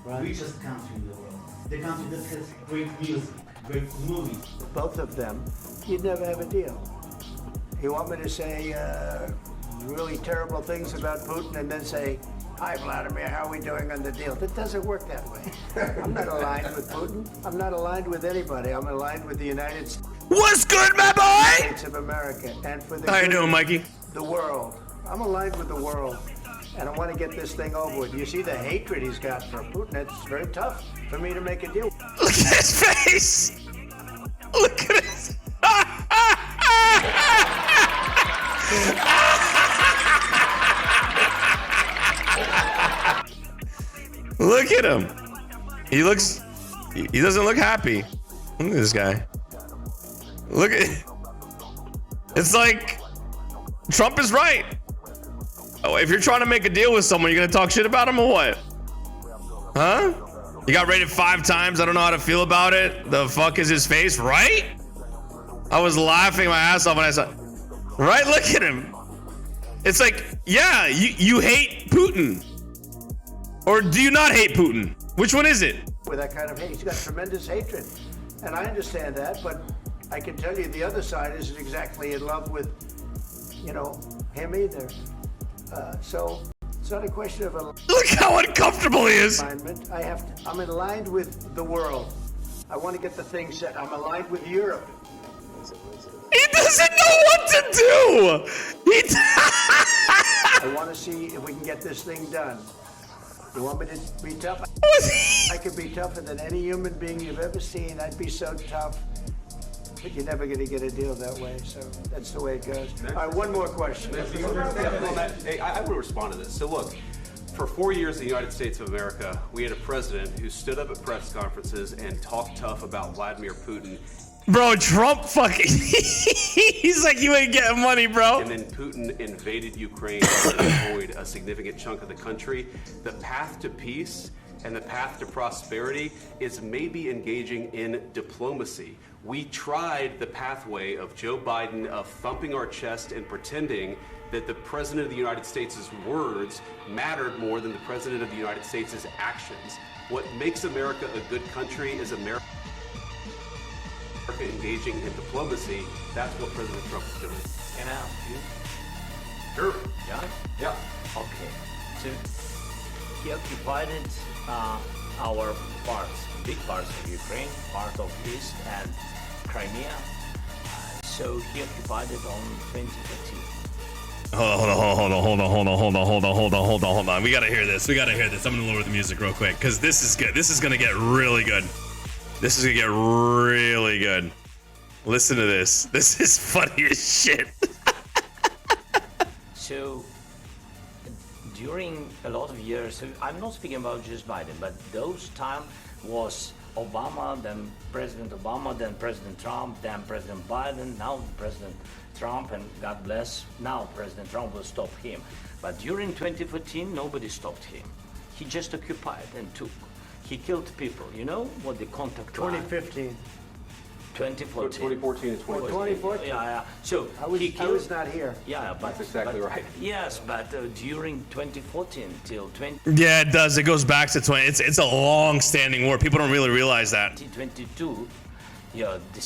Richest country in the world. The country that has great music, great movies. Both of them, you'd never have a deal. You want me to say really terrible things about Putin and then say, "Hi, Vladimir, how are we doing on the deal?" It doesn't work that way. I'm not aligned with Putin. I'm not aligned with anybody. I'm aligned with the United States. What's good, my boy? States of America, and for the How you doing, Mikey? The world. I'm aligned with the world, and I want to get this thing over with. You see the hatred he's got for Putin. It's very tough for me to make a deal. Look at his face. Look at his. Look at him. He doesn't look happy. Look at this guy. Look at, it's like Trump is right. Oh, if you're trying to make a deal with someone, you're gonna talk shit about him or what? Huh? He got rated 5 times. I don't know how to feel about it. The fuck is his face, right? I was laughing my ass off when I saw. Right, look at him. It's like, yeah, you hate Putin, or do you not hate Putin? Which one is it? With that kind of hate, he's got tremendous hatred, and I understand that. But I can tell you, the other side isn't exactly in love with, you know, him either. So it's not a question of a. Look how uncomfortable he is. I'm aligned with the world. I want to get the thing set. I'm aligned with Europe. He doesn't know what to do. I want to see if we can get this thing done. You want me to be tough? I could be tougher than any human being you've ever seen. I'd be so tough. But you're never going to get a deal that way, so that's the way it goes. All right, one more question. Hey, I want to respond to this. So look, for 4 years in the United States of America, we had a president who stood up at press conferences and talked tough about Vladimir Putin. Bro, Trump fucking, he's like, you ain't getting money, bro. And then Putin invaded Ukraine and destroyed a significant chunk of the country. The path to peace and the path to prosperity is maybe engaging in diplomacy. We tried the pathway of Joe Biden of thumping our chest and pretending that the President of the United States' words mattered more than the President of the United States' actions. What makes America a good country is America engaging in diplomacy. That's what President Trump is doing. Can I ask you? Sure. Yeah? Yeah. Okay. So he occupied our parts, big parts of Ukraine, part of East and Crimea. So he occupied it on 2014. Hold on. We gotta hear this. I'm gonna lower the music real quick because this is good. This is gonna get really good. Listen to this. This is funny as shit. So during a lot of years, so I'm not speaking about just Biden, but those time was Obama, then President Obama, then President Trump, then President Biden, now President Trump, and God bless, now President Trump will stop him. But during 2014, nobody stopped him. He just occupied and took. He killed people. You know what the contact line? 2015. 2014. 2014 and 2015. 2014. Yeah. So I was not here. Yeah, but that's exactly right. Yes, but during 2014 till 20. Yeah, it does. It goes back to 20. It's a long-standing war. People don't really realize that. 2022. Yeah, the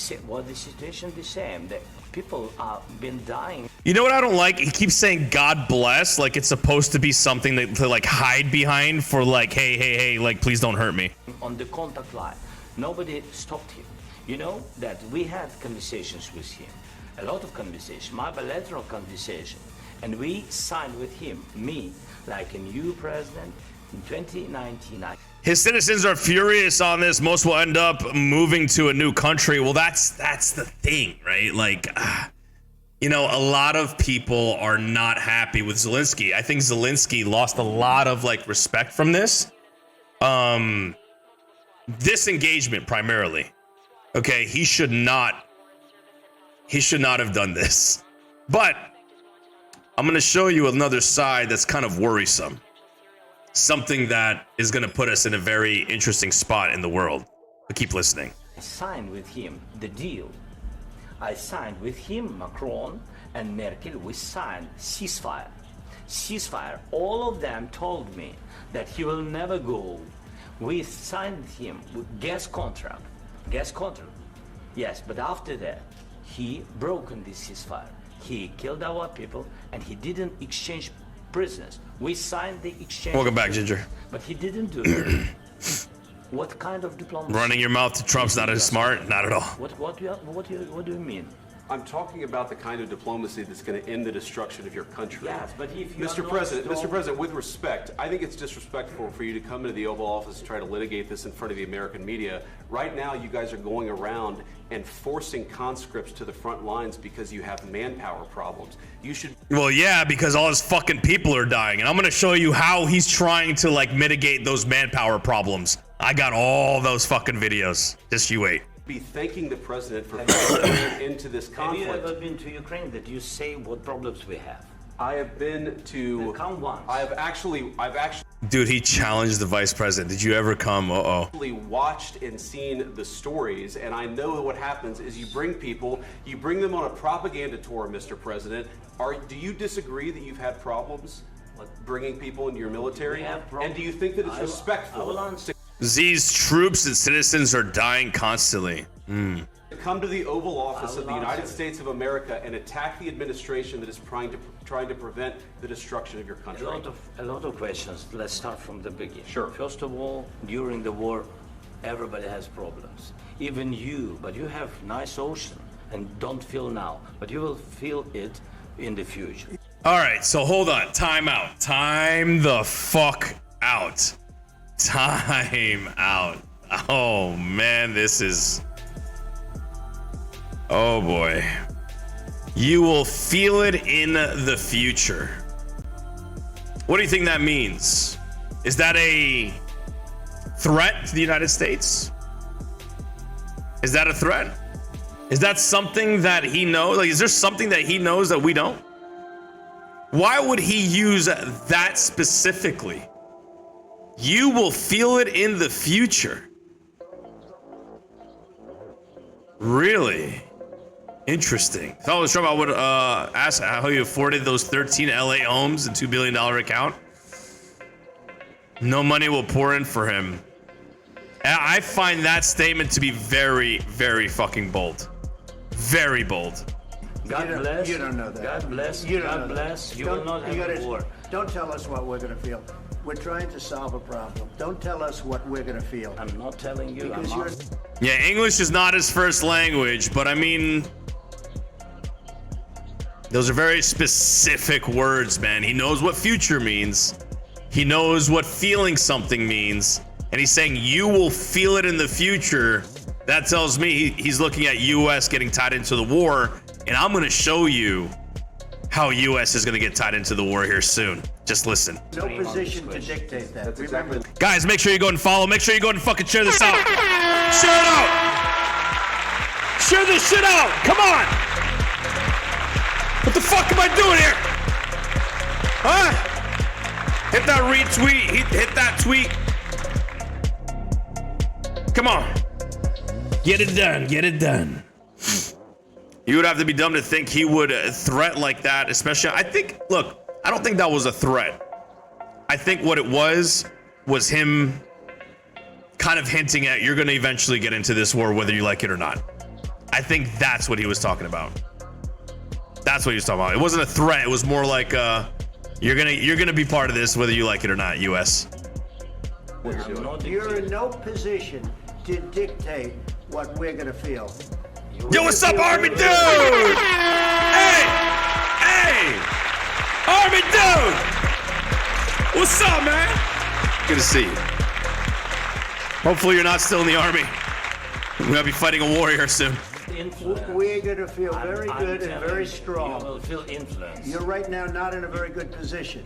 situation the same. The people have been dying. You know what I don't like? He keeps saying God bless, like it's supposed to be something that to like hide behind for like, hey, like please don't hurt me. On the contact line, nobody stopped him. You know that we had conversations with him, a lot of conversations, my bilateral conversation, and we signed with him, me, like a new president in 2019. His citizens are furious on this. Most will end up moving to a new country. Well, that's the thing, right? Like, you know, a lot of people are not happy with Zelensky. I think Zelensky lost a lot of like respect from this. Disengagement primarily. Okay, he should not have done this. But I'm gonna show you another side that's kind of worrisome. Something that is gonna put us in a very interesting spot in the world. But keep listening. I signed with him the deal. I signed with him, Macron and Merkel, we signed ceasefire. Ceasefire. All of them told me that he will never go. We signed with him with gas contract. Yes, but after that, he broken this ceasefire. He killed our people and he didn't exchange prisoners. We signed the exchange. Welcome back, Ginger. But he didn't do it. What kind of diplomacy? Running your mouth to Trump's not as smart? Not at all. What do you mean? I'm talking about the kind of diplomacy that's going to end the destruction of your country. Yes, but if you Mr. President, with respect, I think it's disrespectful for you to come into the Oval Office and try to litigate this in front of the American media. Right now, you guys are going around and forcing conscripts to the front lines because you have manpower problems. You should. Well, yeah, because all his fucking people are dying, and I'm gonna show you how he's trying to like mitigate those manpower problems. I got all those fucking videos. Just you wait. Be thanking the president for going into this conflict. Have you ever been to Ukraine that you say what problems we have? I have been to. Count once. I've actually. Dude, he challenged the vice president. Did you ever come? Watched and seen the stories, and I know what happens is you bring them on a propaganda tour, Mr. President. Do you disagree that you've had problems bringing people into your military? And do you think that it's respectful? These troops and citizens are dying constantly. Come to the Oval Office of the United States of America and attack the administration that is trying to prevent the destruction of your country. A lot of questions. Let's start from the beginning. Sure. First of all, during the war, everybody has problems. Even you, but you have nice ocean and don't feel now, but you will feel it in the future. All right, so hold on. Time out. Time the fuck out. Time out. Oh man, this is... Oh boy. You will feel it in the future. What do you think that means? Is that a threat to the United States? Is that a threat? Is that something that he knows? Like, is there something that he knows that we don't? Why would he use that specifically? You will feel it in the future. Really? Interesting. I was sure I would ask how you afforded those 13 LA homes and $2 billion account. No money will pour in for him. I find that statement to be very, very fucking bold. Very bold. God bless. You don't know that. God bless. You don't God know bless. that. You will not have a war. Don't tell us what we're going to feel. We're trying to solve a problem. Don't tell us what we're going to feel. I'm not telling you. Because Yeah, English is not his first language, but I mean, those are very specific words, man. He knows what future means. He knows what feeling something means. And he's saying you will feel it in the future. That tells me he's looking at US getting tied into the war. And I'm going to show you how US is going to get tied into the war here soon. Just listen. no position to dictate that. Remember, Guys, make sure you go and follow. Make sure you go and fucking share this out. Share it out. Share this shit out. Come on. What the fuck am I doing here? Huh? Hit that retweet. Hit that tweet. Come on. Get it done. Get it done. You would have to be dumb to think he would threat like that, especially. I think, look, I don't think that was a threat. I think what it was him kind of hinting at you're going to eventually get into this war whether you like it or not. I think that's what he was talking about. That's what he was talking about. It wasn't a threat. It was more like you're gonna be part of this whether you like it or not, US. you're in no position to dictate what we're going to feel. Yo, what's up, Army dude? Hey! Hey! Army dude! What's up, man? Good to see you. Hopefully you're not still in the Army. We're gonna be fighting a war here soon. We're going to feel very good and very You strong. will feel influence. You're right now not in a very good position.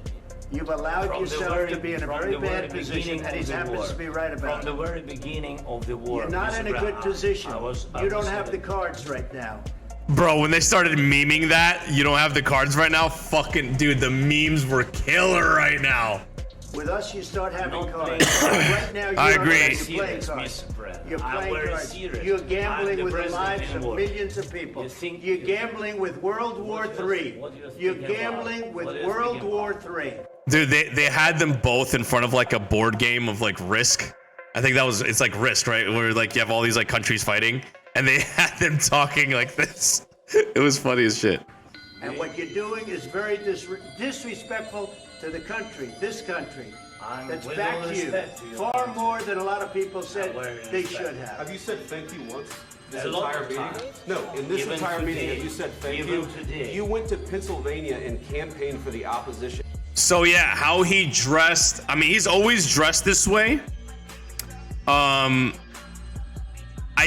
You've allowed yourself to be in a very bad position, and he happens to be right about From it. the very beginning of the war. You're not Mr. in a Brown, good position. I You don't was have the cards right now. Bro, when they started memeing that, you don't have the cards right now, fucking dude, the memes were killer right now. With us, you start having Not cards. playing. Right now, I you're agree. playing cards. You're I'm playing very cards. serious. You're I'm gambling the with the president lives in of war. millions of people. You think- You're gambling with World War III. what do you think You're about? gambling with What do you World think War about? III. Dude, they had them both in front of like a board game of like Risk. I think it's like Risk, right? Where like you have all these like countries fighting and they had them talking like this. It was funny as shit. And what you're doing is very disrespectful to the country, this country. That's with back all to you. respect to you. Far more than a lot of people said they respect. should have. Have you said thank you once? This A lot entire of meeting? times. No, in this Even entire meeting, today. have you said thank Even you? today. You went to Pennsylvania and campaigned for the opposition. So yeah, how he dressed. I mean, he's always dressed this way. I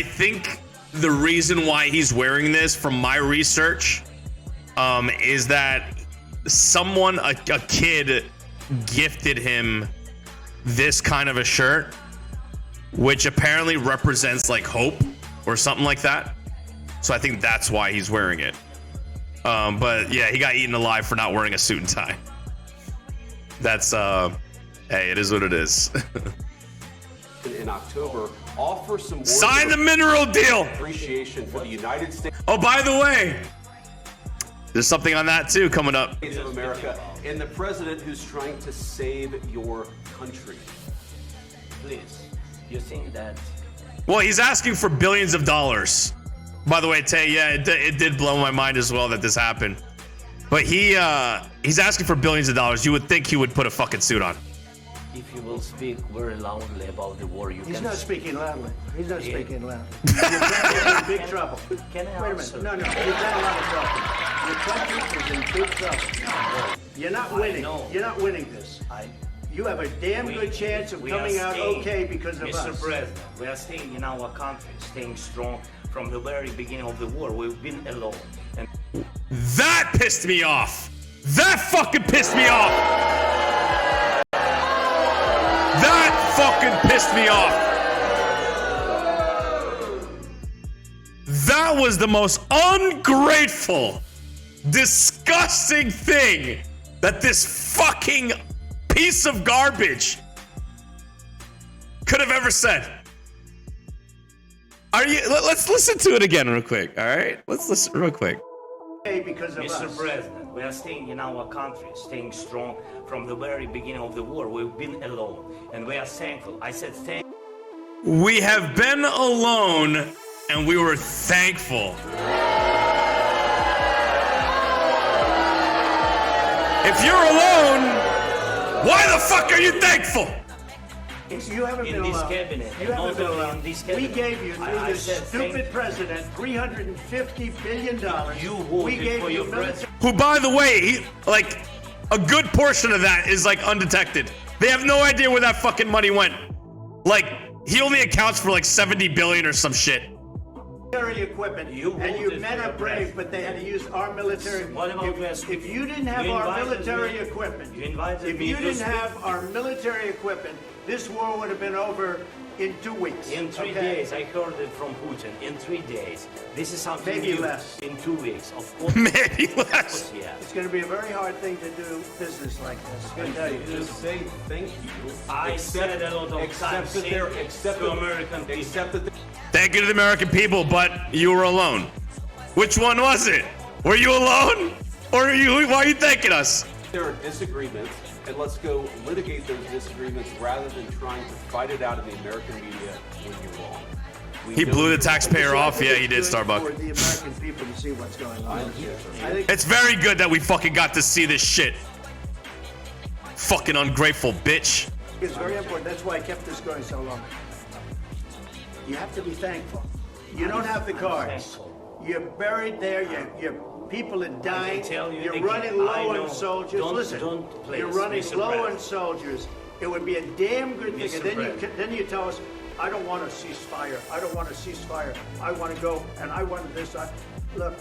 think the reason why he's wearing this, from my research, is that someone, a kid, gifted him this kind of a shirt, which apparently represents like hope or something like that. So I think that's why he's wearing it. But yeah, he got eaten alive for not wearing a suit and tie. That's Hey, it is what it is. In October, offer some more Sign the mineral deal. appreciation for the United States Oh, by the way, there's something on that too coming up. of America and the president who's trying to save your country. Please, you think that Well, he's asking for billions of dollars. By the way, Tay, yeah, it did blow my mind as well that this happened. But he's asking for billions of dollars. You would think he would put a fucking suit on. if you will speak very loudly about the war, you He's can... not speaking loudly. He's not Yeah. speaking loudly. You're in big trouble. Can I Wait a answer? minute. No, you're in a lot of trouble. Your country is in big trouble. You're not winning. know. You're not winning this. You have a damn good chance of We are coming out staying, okay because of Mr. us. President, we are staying in our country, staying strong from the very beginning of the war. We've been alone. And That pissed me off. That fucking pissed me off. That fucking pissed me off. That was the most ungrateful, disgusting thing that this fucking piece of garbage could have ever said. Let's listen to it again real quick, all right? Let's listen real quick. Because of Mr. us. President, we are staying in our country, staying strong from the very beginning of the war. We've been alone, and we are thankful. I said thank. We have been alone, and we were thankful. If you're alone, why the fuck are you thankful? You haven't In been this alone. cabinet, You haven't not been only alone. in this We cabinet. gave you, through I this said stupid thank- president, $350 billion. You we voted gave for you your military. president. Who, by the way, a good portion of that is like undetected. They have no idea where that fucking money went. Like, he only accounts for like 70 billion or some shit. Military equipment, and your voted men for are your brave, president. but they had to use our military. What about If you didn't have You our invited military me- equipment, you invited if me you to didn't speak. have our military equipment, this war would have been over in 2 weeks. In 3 okay? days, I heard it from Putin. In 3 days, this is something Maybe new. less. In 2 weeks, of course. Maybe less. Yeah. It's going to be a very hard thing to do business like this. I'm going to tell you. Just say thank you. I said a lot of times. Accept that they're accept to that- American people. accept that Thank you to the American people, but you were alone. Which one was it? Were you alone? Or why are you thanking us? there are disagreements, and let's go litigate those disagreements rather than trying to fight it out in the American media when you're wrong. We He know blew the you're taxpayer I off. think Yeah, it's he did, good Starbuck. For the American people to see what's going on. I think It's very good that we fucking got to see this shit. Fucking ungrateful bitch. it's very important. That's why I kept this going so long. You have to be thankful. You don't have the cards. You're buried there. Your people are dying. tell you You're again, running I low know. on soldiers. Don't- Listen, don't, please, you're running Mr. low on President. soldiers. It would be a damn good thing. Mr. And then President. then you tell us, I don't want a ceasefire. I don't want a ceasefire. I want to go and I want this. Look,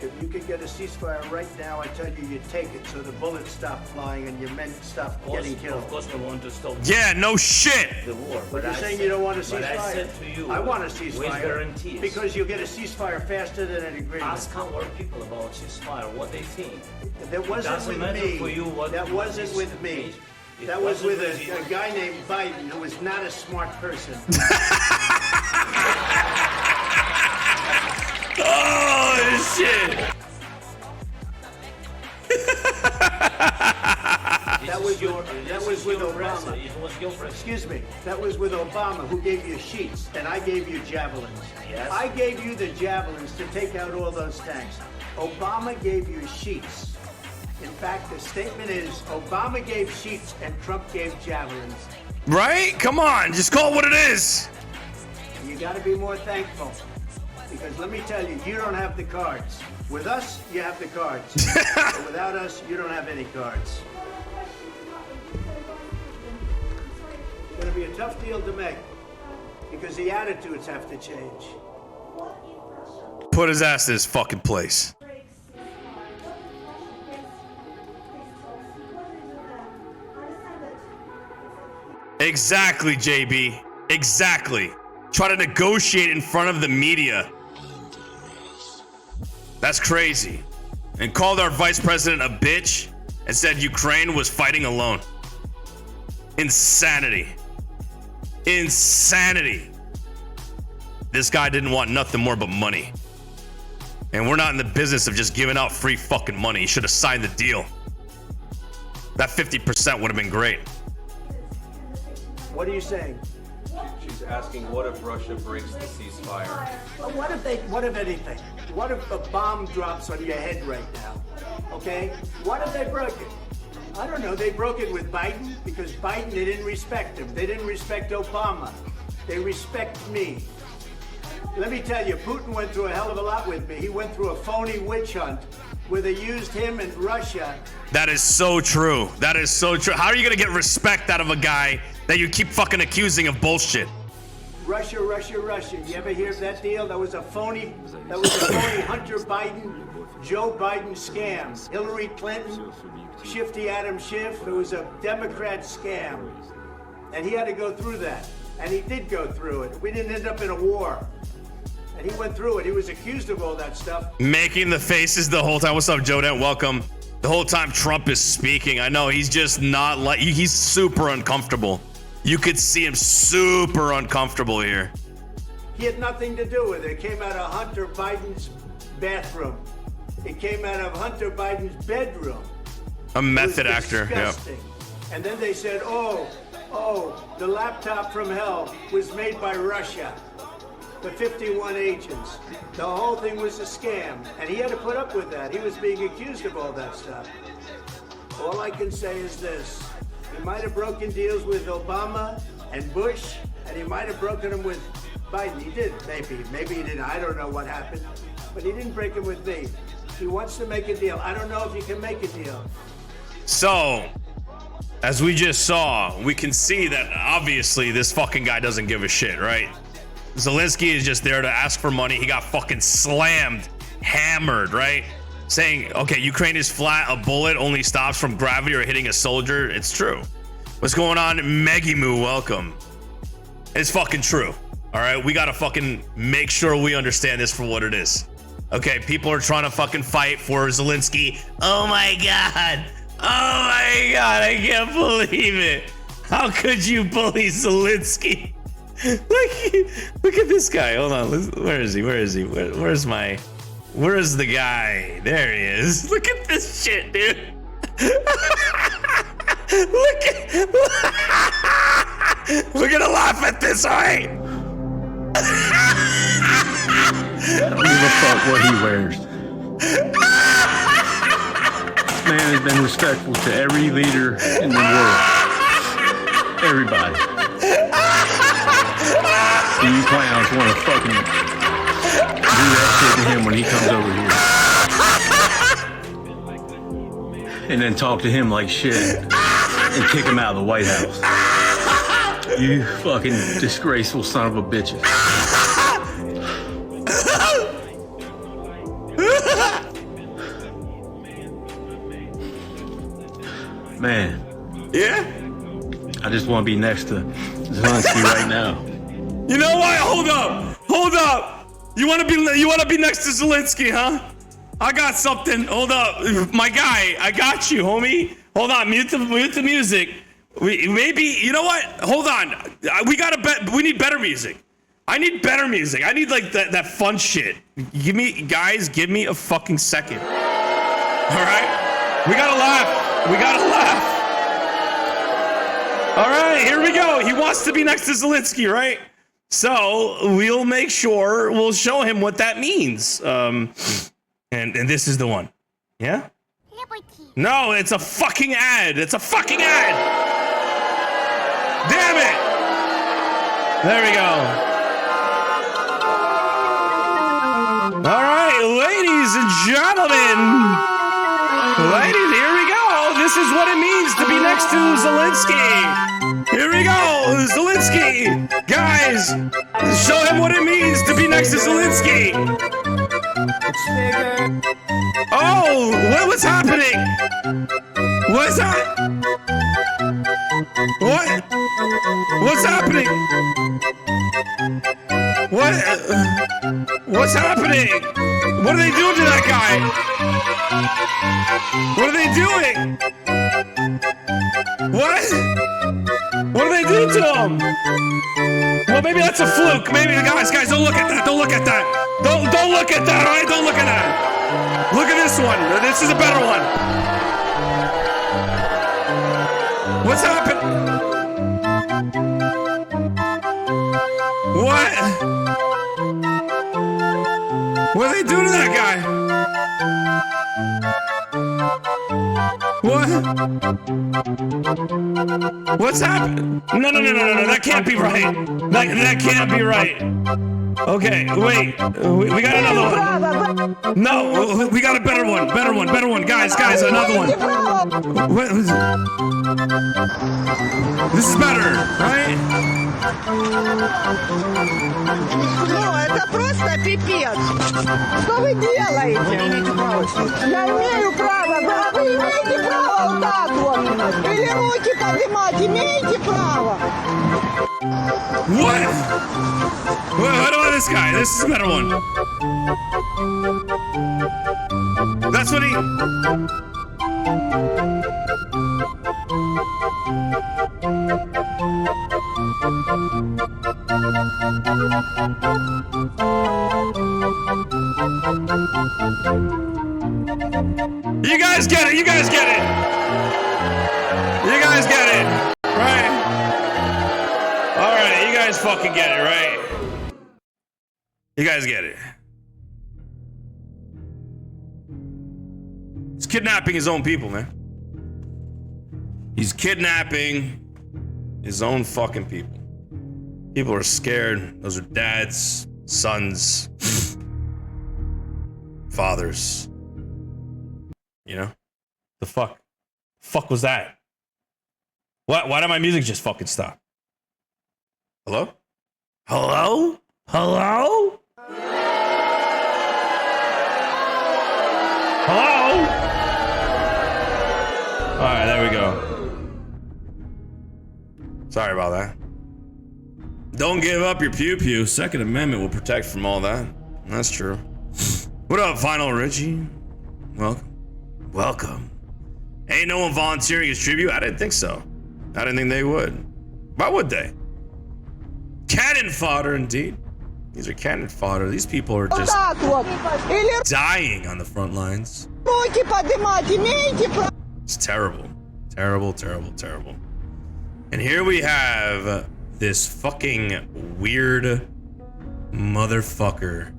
if you could get a ceasefire right now, I tell you, you'd take it so the bullets stop flying and your men stop getting killed. Of course, we want to stop Yeah, no shit. the war. But you're I saying said- you don't want a But I ceasefire. said to you, I want a with ceasefire guarantees. because you'll get a ceasefire faster than an agreement. Ask our people about ceasefire, what they think. That wasn't doesn't with matter me. for you what- That what wasn't is- with me. It That was wasn't with with you. a guy named Biden who was not a smart person. Oh shit. That was with Obama. President. It was your president. Excuse me. That was with Obama, who gave you sheets, and I gave you javelins. Yes. I gave you the javelins to take out all those tanks. Obama gave you sheets. In fact, the statement is Obama gave sheets and Trump gave javelins. Right? Come on, just call it what it is. You got to be more thankful. Because let me tell you, you don't have the cards. With us, you have the cards. But without us, you don't have any cards. It's going to be a tough deal to make. Because the attitudes have to change. Put his ass in his fucking place. Exactly, JB. Exactly. Try to negotiate in front of the media. That's crazy. And called our vice president a bitch and said Ukraine was fighting alone. Insanity. Insanity. This guy didn't want nothing more but money. And we're not in the business of just giving out free fucking money. He should have signed the deal. That 50% would have been great. What are you saying? She's asking, what if Russia breaks the ceasefire? Well, what if anything? What if a bomb drops on your head right now? Okay? What if they broke it? I don't know. They broke it with Biden because Biden, they didn't respect him. They didn't respect Obama. They respect me. Let me tell you, Putin went through a hell of a lot with me. He went through a phony witch hunt where they used him and Russia. That is so true. That is so true. How are you going to get respect out of a guy that you keep fucking accusing of bullshit? Russia. You ever hear of that deal? That was a phony Hunter Biden, Joe Biden scam. Hillary Clinton, Shifty Adam Schiff. It was a Democrat scam. And he had to go through that. And he did go through it. We didn't end up in a war. And he went through it. He was accused of all that stuff. Making the faces the whole time. What's up, Joe Dent? Welcome. The whole time Trump is speaking. I know he's just not like, he's super uncomfortable. You could see him super uncomfortable here. He had nothing to do with it. It came out of Hunter Biden's bathroom. It came out of Hunter Biden's bedroom. A method actor. Yep. And then they said, oh, the laptop from hell was made by Russia. The 51 agents. The whole thing was a scam. And he had to put up with that. He was being accused of all that stuff. All I can say is this. He might have broken deals with Obama and Bush, and he might have broken them with Biden. He did, maybe he didn't. I don't know what happened, but he didn't break them with me. He wants to make a deal. I don't know if he can make a deal. So, as we just saw, we can see that obviously this fucking guy doesn't give a shit, right? Zelensky is just there to ask for money. He got fucking slammed, hammered, right? Saying, okay, Ukraine is flat, a bullet only stops from gravity or hitting a soldier. It's true. What's going on? Megimu, welcome. It's fucking true. All right, we gotta fucking make sure we understand this for what it is. Okay, people are trying to fucking fight for Zelensky. Oh my God. Oh my God, I can't believe it. How could you bully Zelensky? Look at this guy. Hold on. Where is he? Where's the guy? There he is. Look at this shit, dude. We're gonna laugh at this, alright? I don't give a fuck what he wears. This man has been respectful to every leader in the world. Everybody. You clowns want to fucking do that shit to him when he comes over here. And then talk to him like shit and kick him out of the White House. You fucking disgraceful son of a bitches. Man. Yeah? I just want to be next to Zelensky right now. You know what? Hold up. You want to be next to Zelensky, huh? I got something. Hold up, my guy. I got you, homie. Hold on. Mute the music. Maybe you know what? Hold on. We need better music. I need better music. I need like that fun shit. Give me a fucking second. All right. We gotta laugh. All right, here we go. He wants to be next to Zelensky, right? So we'll make sure we'll show him what that means. And this is the one. Yeah? No, it's a fucking ad. Damn it. There we go. All right, ladies and gentlemen. Ladies, here we go. This is what it means to be next to Zelensky. Here we go. Zelensky. Guys, show him what it means to be next to Zelensky. Oh, what's happening? What's that? What? What's happening? What's happening? What are they doing to that guy? What are they doing? What? to him. Well, maybe that's a fluke. Maybe, guys, don't look at that. Don't look at that. Don't look at that, all right? Don't look at that. Look at this one. This is a better one. What's happening? What? What are they doing to that guy? What? What's happening? No. That can't be right. That can't be right. Okay, wait. We got another one. No, we got a better one. Better one. Guys, another one. What was it? This is better, right? Ну, это просто пипец. Что вы делаете? Я имею право. Да, вы имеете право вот так вот. Или руки поднимать. Имеете право. What? What about this guy? This is a better one. That's what he... You guys get it. Right? Alright, you guys fucking get it, right? You guys get it. He's kidnapping his own people, man. He's kidnapping his own fucking people. People are scared. Those are dads, sons, fathers. You know? The fuck? Fuck was that? Why did my music just fucking stop? Hello? Hello? Hello? Hello? Alright, there we go. Sorry about that. Don't give up your pew-pew. Second Amendment will protect from all that. That's true. What up, Final Richie? Welcome. Ain't no one volunteering as tribute? I didn't think so. I didn't think they would. Why would they? Cannon fodder, indeed. These are cannon fodder. These people are just dying on the front lines. It's terrible. Terrible. And here we have this fucking weird motherfucker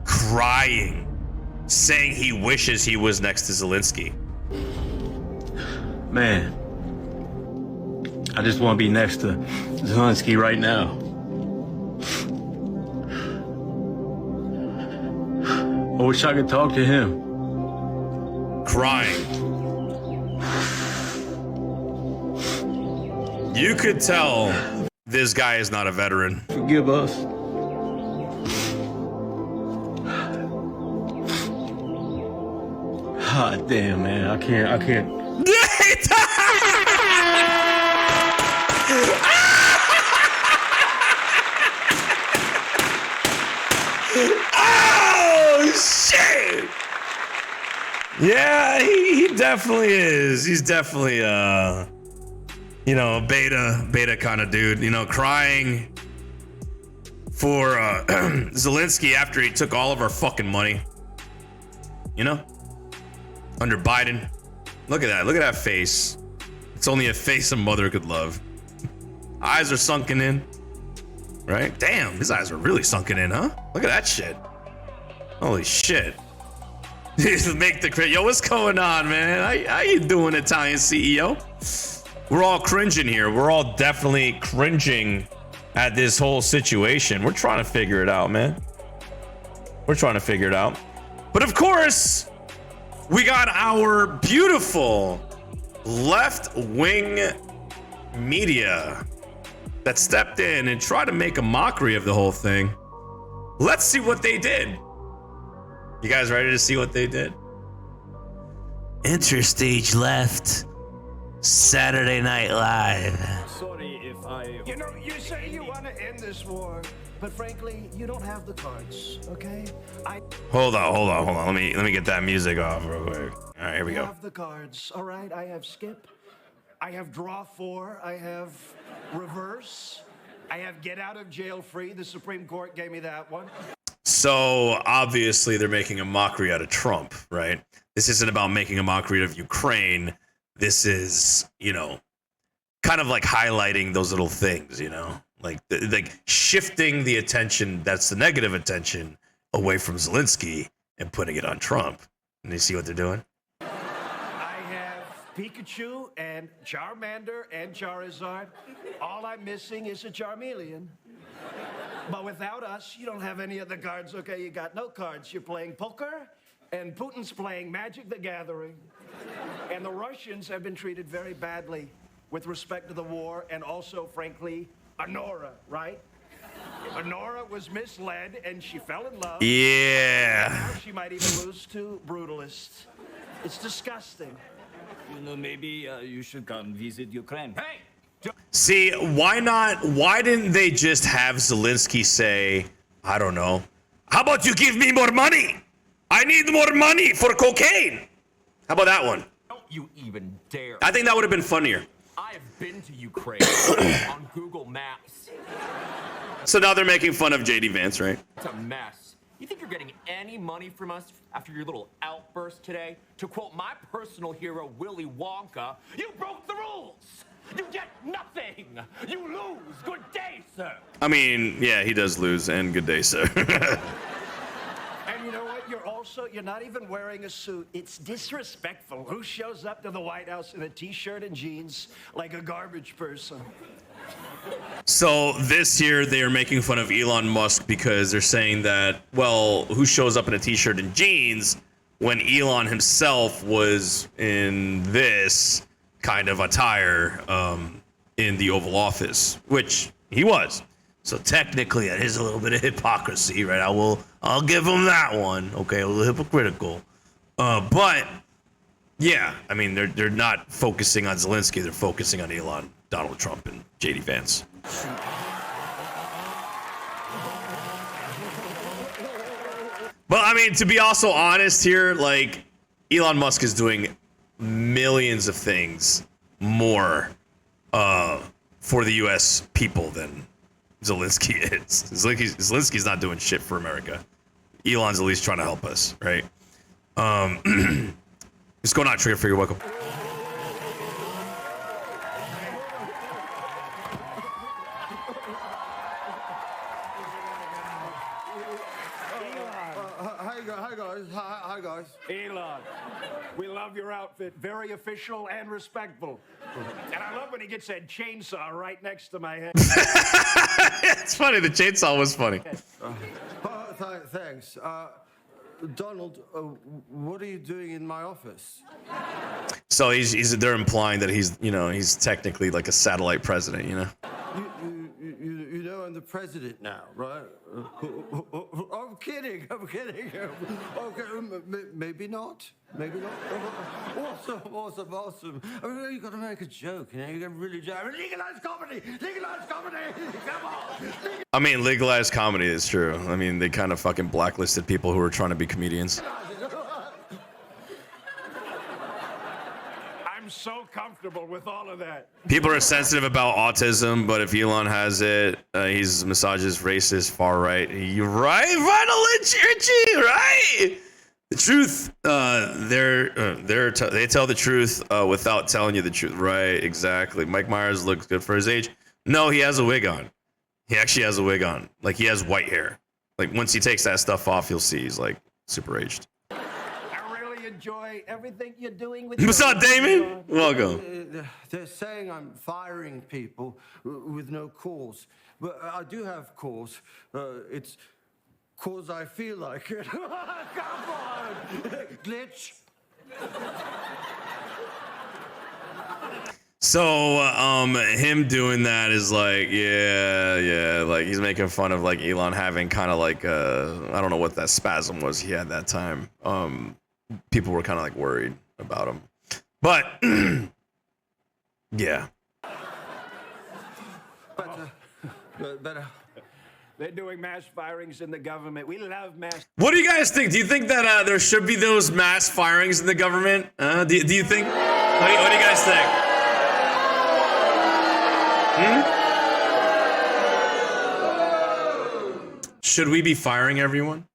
crying, saying he wishes he was next to Zelensky. Man, I just want to be next to Zelensky right now. I wish I could talk to him. Crying. You could tell this guy is not a veteran. Forgive us. God damn, man. I can't. Oh, shit! Yeah, he definitely is. He's definitely, you know, a beta kind of dude, you know, crying for Zelensky after he took all of our fucking money. You know? Under Biden. Look at that face. It's only a face a mother could love. Eyes are sunken in. Right? Damn, his eyes are really sunken in, huh? Look at that shit. Holy shit. Make the yo, what's going on, man? How you doing, Italian CEO? We're all cringing here. We're all definitely cringing at this whole situation. We're trying to figure it out, man. We're trying to figure it out. But of course, we got our beautiful left-wing media that stepped in and tried to make a mockery of the whole thing. Let's see what they did. You guys ready to see what they did? Interstage Left, Saturday Night Live. Sorry if I... You know, you say you want to end this war, but frankly, you don't have the cards, okay? Hold on. Let me get that music off real quick. All right, here we go. I have the cards, all right? I have Skip, I have draw 4. I have reverse. I have get out of jail free. The Supreme Court gave me that one. So obviously they're making a mockery out of Trump, right? This isn't about making a mockery of Ukraine. This is, you know, kind of like highlighting those little things, you know, like shifting the attention, that's the negative attention, away from Zelensky and putting it on Trump. And you see what they're doing? I have Pikachu and Charmander and Charizard. All I'm missing is a Charmeleon. But without us, you don't have any of the cards, okay? You got no cards. You're playing poker, and Putin's playing Magic the Gathering. And the Russians have been treated very badly with respect to the war, and also, frankly, Honora, right? Honora was misled, and she fell in love. Yeah. Now she might even lose to Brutalists. It's disgusting. You know, maybe you should come visit Ukraine. Hey! See, why not? Why didn't they just have Zelensky say, I don't know, how about you give me more money? I need more money for cocaine. How about that one? Don't you even dare. I think that would have been funnier. I have been to Ukraine on Google Maps. So now they're making fun of JD Vance, right? It's a mess. You think you're getting any money from us after your little outburst today? To quote my personal hero, Willy Wonka, you broke the rules. You get nothing. You lose. Good day, sir. I mean, yeah, he does lose, and good day, sir. And you know what? You're not even wearing a suit. It's disrespectful. Who shows up to the White House in a t-shirt and jeans like a garbage person? So this year they are making fun of Elon Musk because they're saying that, well, who shows up in a t-shirt and jeans when Elon himself was in this kind of attire in the Oval Office, which he was. So technically it is a little bit of hypocrisy, right? I'll give him that one. Okay, a little hypocritical. But yeah, I mean they're not focusing on Zelensky, they're focusing on Elon, Donald Trump, and JD Vance. But I mean, to be also honest here, like Elon Musk is doing millions of things more for the U.S. people than Zelensky is. Zelensky's not doing shit for America. Elon's at least trying to help us, right? What's going on, Trigger Figure? Welcome. Hi guys. Elon, we love your outfit. Very official and respectful. And I love when he gets that chainsaw right next to my head. It's funny. The chainsaw was funny. Thanks. Donald, what are you doing in my office? So they're implying that he's technically like a satellite president, you know? You know I'm the president now, right? I'm kidding. Okay, maybe not. Maybe not. Awesome. I mean, you got to make a joke, you know? You got to really legalize comedy. Come on. I mean, legalized comedy is true. I mean, they kind of fucking blacklisted people who were trying to be comedians. I'm so comfortable with all of that. People are sensitive about autism, but if Elon has it, he's misogynist, racist, far right. You're right, Vinyl Richie, right? The truth, they tell the truth without telling you the truth, right? Exactly. Mike Myers looks good for his age. No, he has a wig on. He actually has a wig on. Like, he has white hair. Like, once he takes that stuff off, you'll see he's like super aged. Enjoy everything you're doing with What's up, Damon? Welcome. They're saying I'm firing people with no cause, but I do have cause. It's cause I feel like it. Come on, glitch. So, him doing that is like, yeah, like he's making fun of like Elon having kind of like I don't know what that spasm was he had that time. People were kind of like worried about him, but yeah. But they're doing mass firings in the government. We love mass. What do you guys think? Do you think that there should be those mass firings in the government? Do you think? What do you guys think? Should we be firing everyone?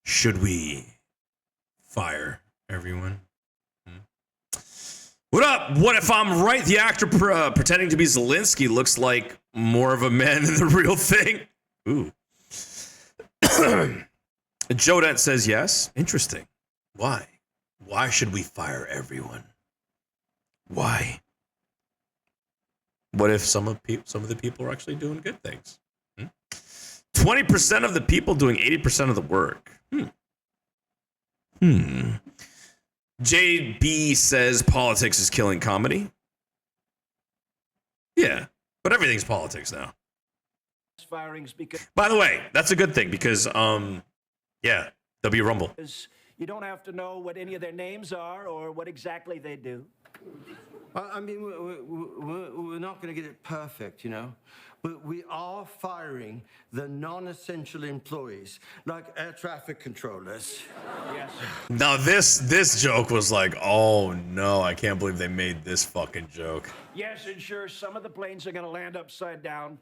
Should we fire everyone? What up? What if I'm right? The actor pretending to be Zelensky looks like more of a man than the real thing. Ooh. Jodette says yes. Interesting. Why? Why should we fire everyone? Why? What if some of the people are actually doing good things? 20% of the people doing 80% of the work. JB says politics is killing comedy. Yeah, but everything's politics now. By the way, that's a good thing because, yeah, there'll be a rumble. You don't have to know what any of their names are or what exactly they do. I mean, we're not going to get it perfect, you know, but we are firing the non-essential employees, like air traffic controllers. Yes. Now this joke was like, oh no, I can't believe they made this fucking joke. Yes, and sure, some of the planes are going to land upside down.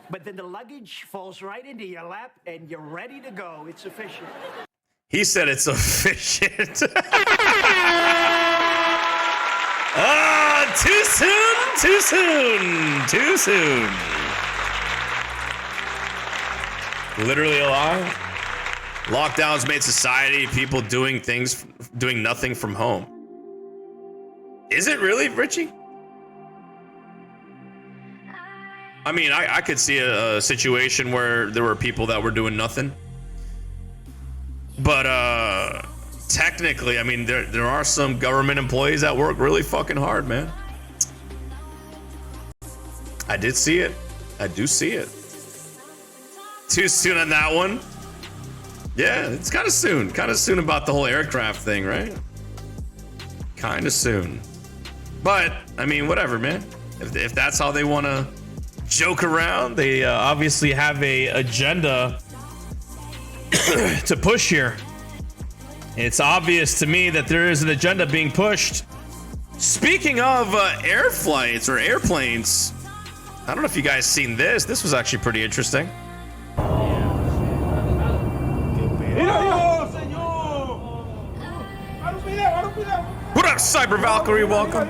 But then the luggage falls right into your lap and you're ready to go. It's efficient. He said it's efficient. Too soon. Literally a lie. Lockdowns made society, people doing nothing from home. Is it really, Richie? I mean, I could see a situation where there were people that were doing nothing. But technically, I mean, there are some government employees that work really fucking hard, man. I did see it. I do see it. Too soon on that one? Yeah, it's kind of soon. Kind of soon about the whole aircraft thing, right? Kind of soon. But, I mean, whatever, man. If that's how they want to joke around, they obviously have a agenda to push here. It's obvious to me that there is an agenda being pushed. Speaking of air flights or airplanes, I don't know if you guys seen this. This was actually pretty interesting. What up, Cyber Valkyrie? Welcome.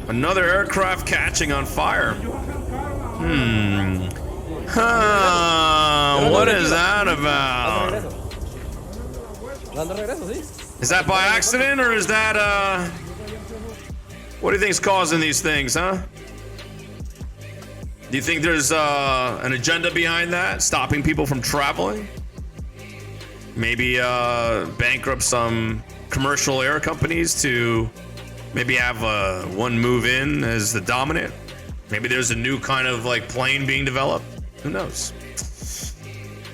Another aircraft catching on fire. What is that about? Is that by accident or is that what do you think's causing these things, huh? Do you think there's an agenda behind that, stopping people from traveling? Maybe bankrupt some commercial air companies to maybe have one move in as the dominant. Maybe there's a new kind of like plane being developed. Who knows?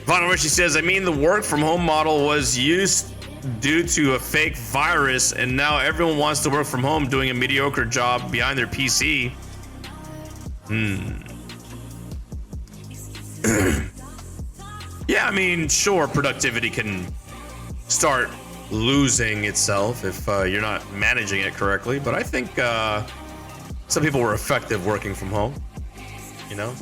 Von Richie says, I mean, the work from home model was used due to a fake virus, and now everyone wants to work from home doing a mediocre job behind their PC. Yeah, I mean, sure, productivity can start losing itself if you're not managing it correctly, but I think some people were effective working from home, you know?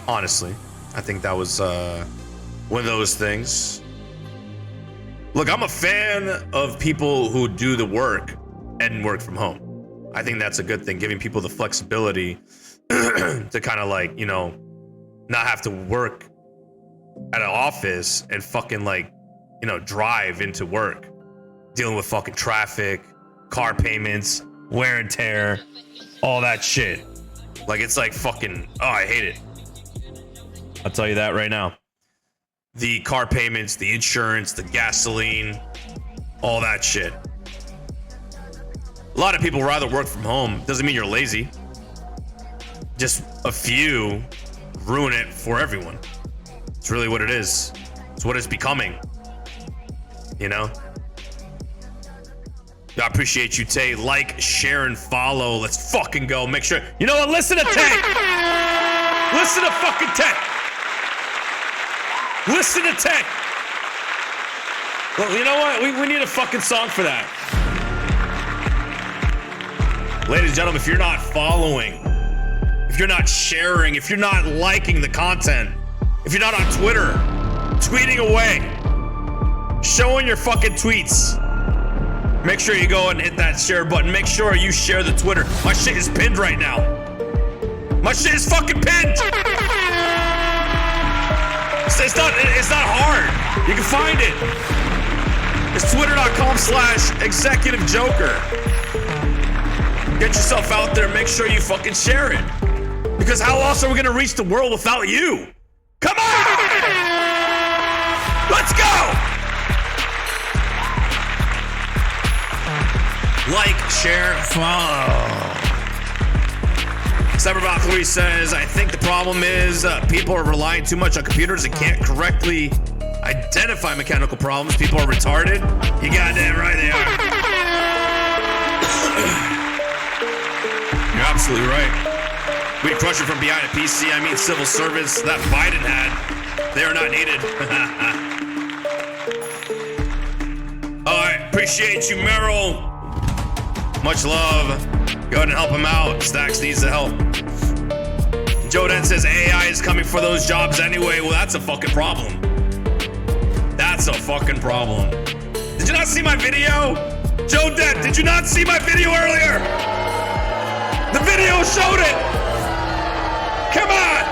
Honestly, I think that was one of those things. Look, I'm a fan of people who do the work and work from home. I think that's a good thing, giving people the flexibility to kind of like, you know, not have to work at an office and fucking like, you know, drive into work, dealing with fucking traffic, car payments, wear and tear, all that shit. Like, it's like fucking, oh, I hate it. I'll tell you that right now. The car payments, the insurance, the gasoline, all that shit. A lot of people rather work from home. Doesn't mean you're lazy. Just a few ruin it for everyone. It's really what it is. It's what it's becoming. You know? I appreciate you, Tay. Like, share, and follow. Let's fucking go. Make sure. You know what? Listen to Tay. Listen to fucking Tay. Listen to Tay. Well, you know what? We need a fucking song for that. Ladies and gentlemen, if you're not following, if you're not sharing, if you're not liking the content, if you're not on Twitter, tweeting away, showing your fucking tweets, make sure you go and hit that share button. Make sure you share the Twitter. My shit is pinned right now. My shit is fucking pinned. It's not hard. You can find it. It's twitter.com/executivejoker. Get yourself out there. Make sure you fucking share it. Because how else are we gonna reach the world without you? Come on! Let's go! Like, share, follow. Cyberbot3 says, I think the problem is people are relying too much on computers and can't correctly identify mechanical problems. People are retarded. You goddamn right they are. You're absolutely right. We'd crush it from behind a PC. I mean civil servants that Biden had. They are not needed. All right, appreciate you, Merrill. Much love. Go ahead and help him out. Stacks needs the help. Joe Den says AI is coming for those jobs anyway. Well, that's a fucking problem. That's a fucking problem. Did you not see my video? Joe Den, did you not see my video earlier? The video showed it. Come on.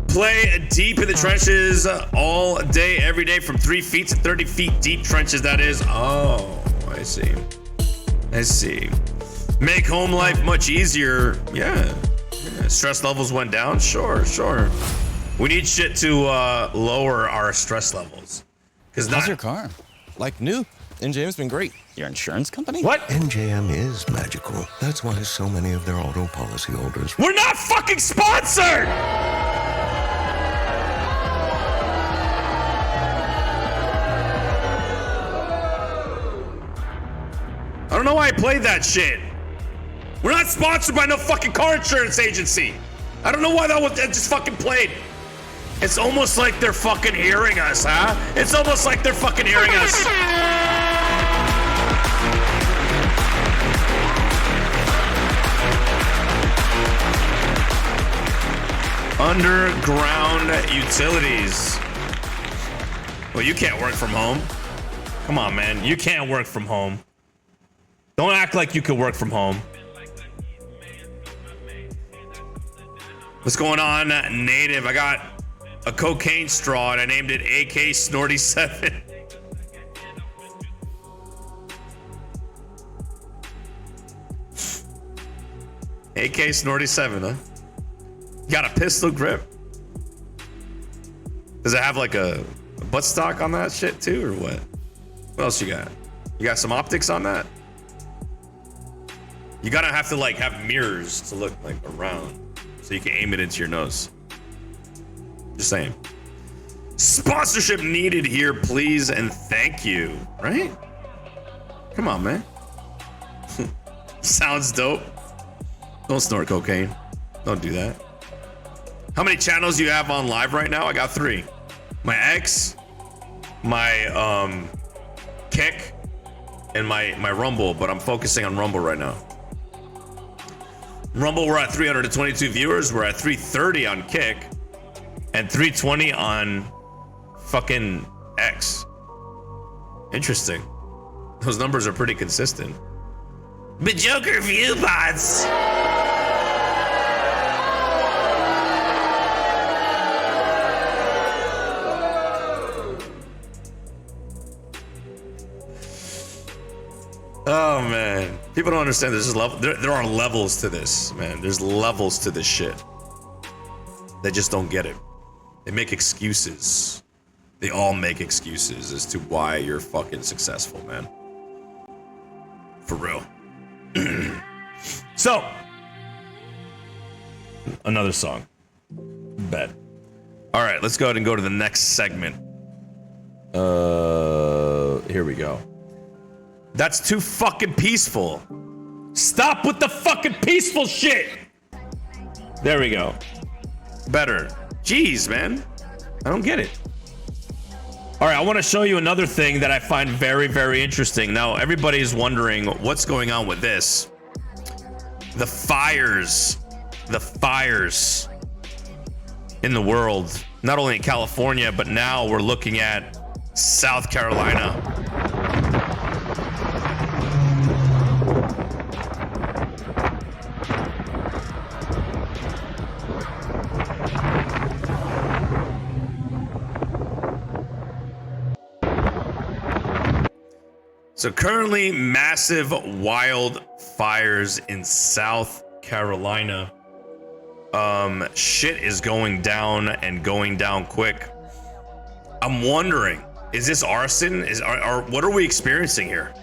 Play deep in the trenches all day, every day, from 3 feet to 30 feet deep trenches, that is. Oh, I see. I see. Make home life much easier. Yeah. Stress levels went down. Sure. We need shit to lower our stress levels. How's your car? Like new. NJM's been great. Your insurance company? What? NJM is magical. That's why so many of their auto policy holders. We're not fucking sponsored! I don't know why I played that shit. We're not sponsored by no fucking car insurance agency. I don't know why that just fucking played. It's almost like they're fucking hearing us, huh? It's almost like they're fucking hearing us. Underground utilities. Well, you can't work from home. Come on, man. You can't work from home. Don't act like you could work from home. What's going on, Native? I got a cocaine straw and I named it AK Snorty 7. AK Snorty 7, huh? You got a pistol grip? Does it have like a buttstock on that shit too, or what? What else you got? You got some optics on that? You gotta have to like have mirrors to look like around so you can aim it into your nose. Just saying. Sponsorship needed here, please, and thank you. Right? Come on, man. Sounds dope. Don't snort cocaine. Don't do that. How many channels do you have on live right now? I got 3. My X, my Kick, and my Rumble, but I'm focusing on Rumble right now. Rumble, we're at 322 viewers. We're at 330 on Kick and 320 on fucking X. Interesting. Those numbers are pretty consistent. But Joker view bots. Oh man, people don't understand. There's just level. There are levels to this, man. There's levels to this shit. They just don't get it. They make excuses. They all make excuses as to why you're fucking successful, man. For real. So, another song. Bet. All right, let's go ahead and go to the next segment. Here we go. That's too fucking peaceful. Stop with the fucking peaceful shit. There we go. Better. Jeez, man. I don't get it. All right, I want to show you another thing that I find very, very interesting. Now, everybody's wondering what's going on with this. The fires in the world, not only in California, but now we're looking at South Carolina. So currently, massive wildfires in South Carolina. Shit is going down and going down quick. I'm wondering, is this arson? What are we experiencing here?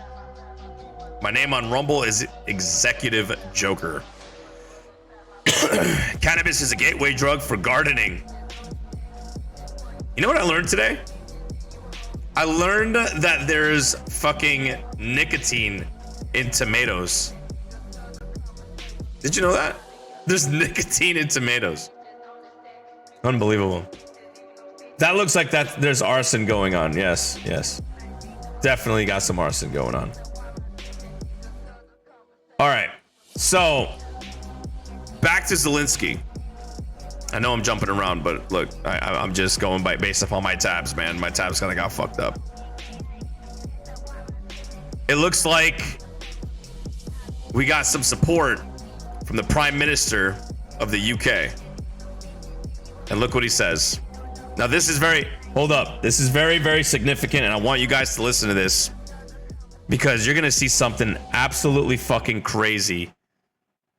My name on Rumble is Executive Joker. Cannabis is a gateway drug for gardening. You know what I learned today? I learned that there's fucking nicotine in tomatoes. Did you know that? There's nicotine in tomatoes. Unbelievable. That looks like there's arson going on. Yes, yes. Definitely got some arson going on. All right. So, back to Zelensky. I know I'm jumping around, but look, I'm just going based upon my tabs, man. My tabs kind of got fucked up. It looks like we got some support from the Prime Minister of the UK. And look what he says. Now, this is hold up. This is very, very significant, and I want you guys to listen to this because you're going to see something absolutely fucking crazy.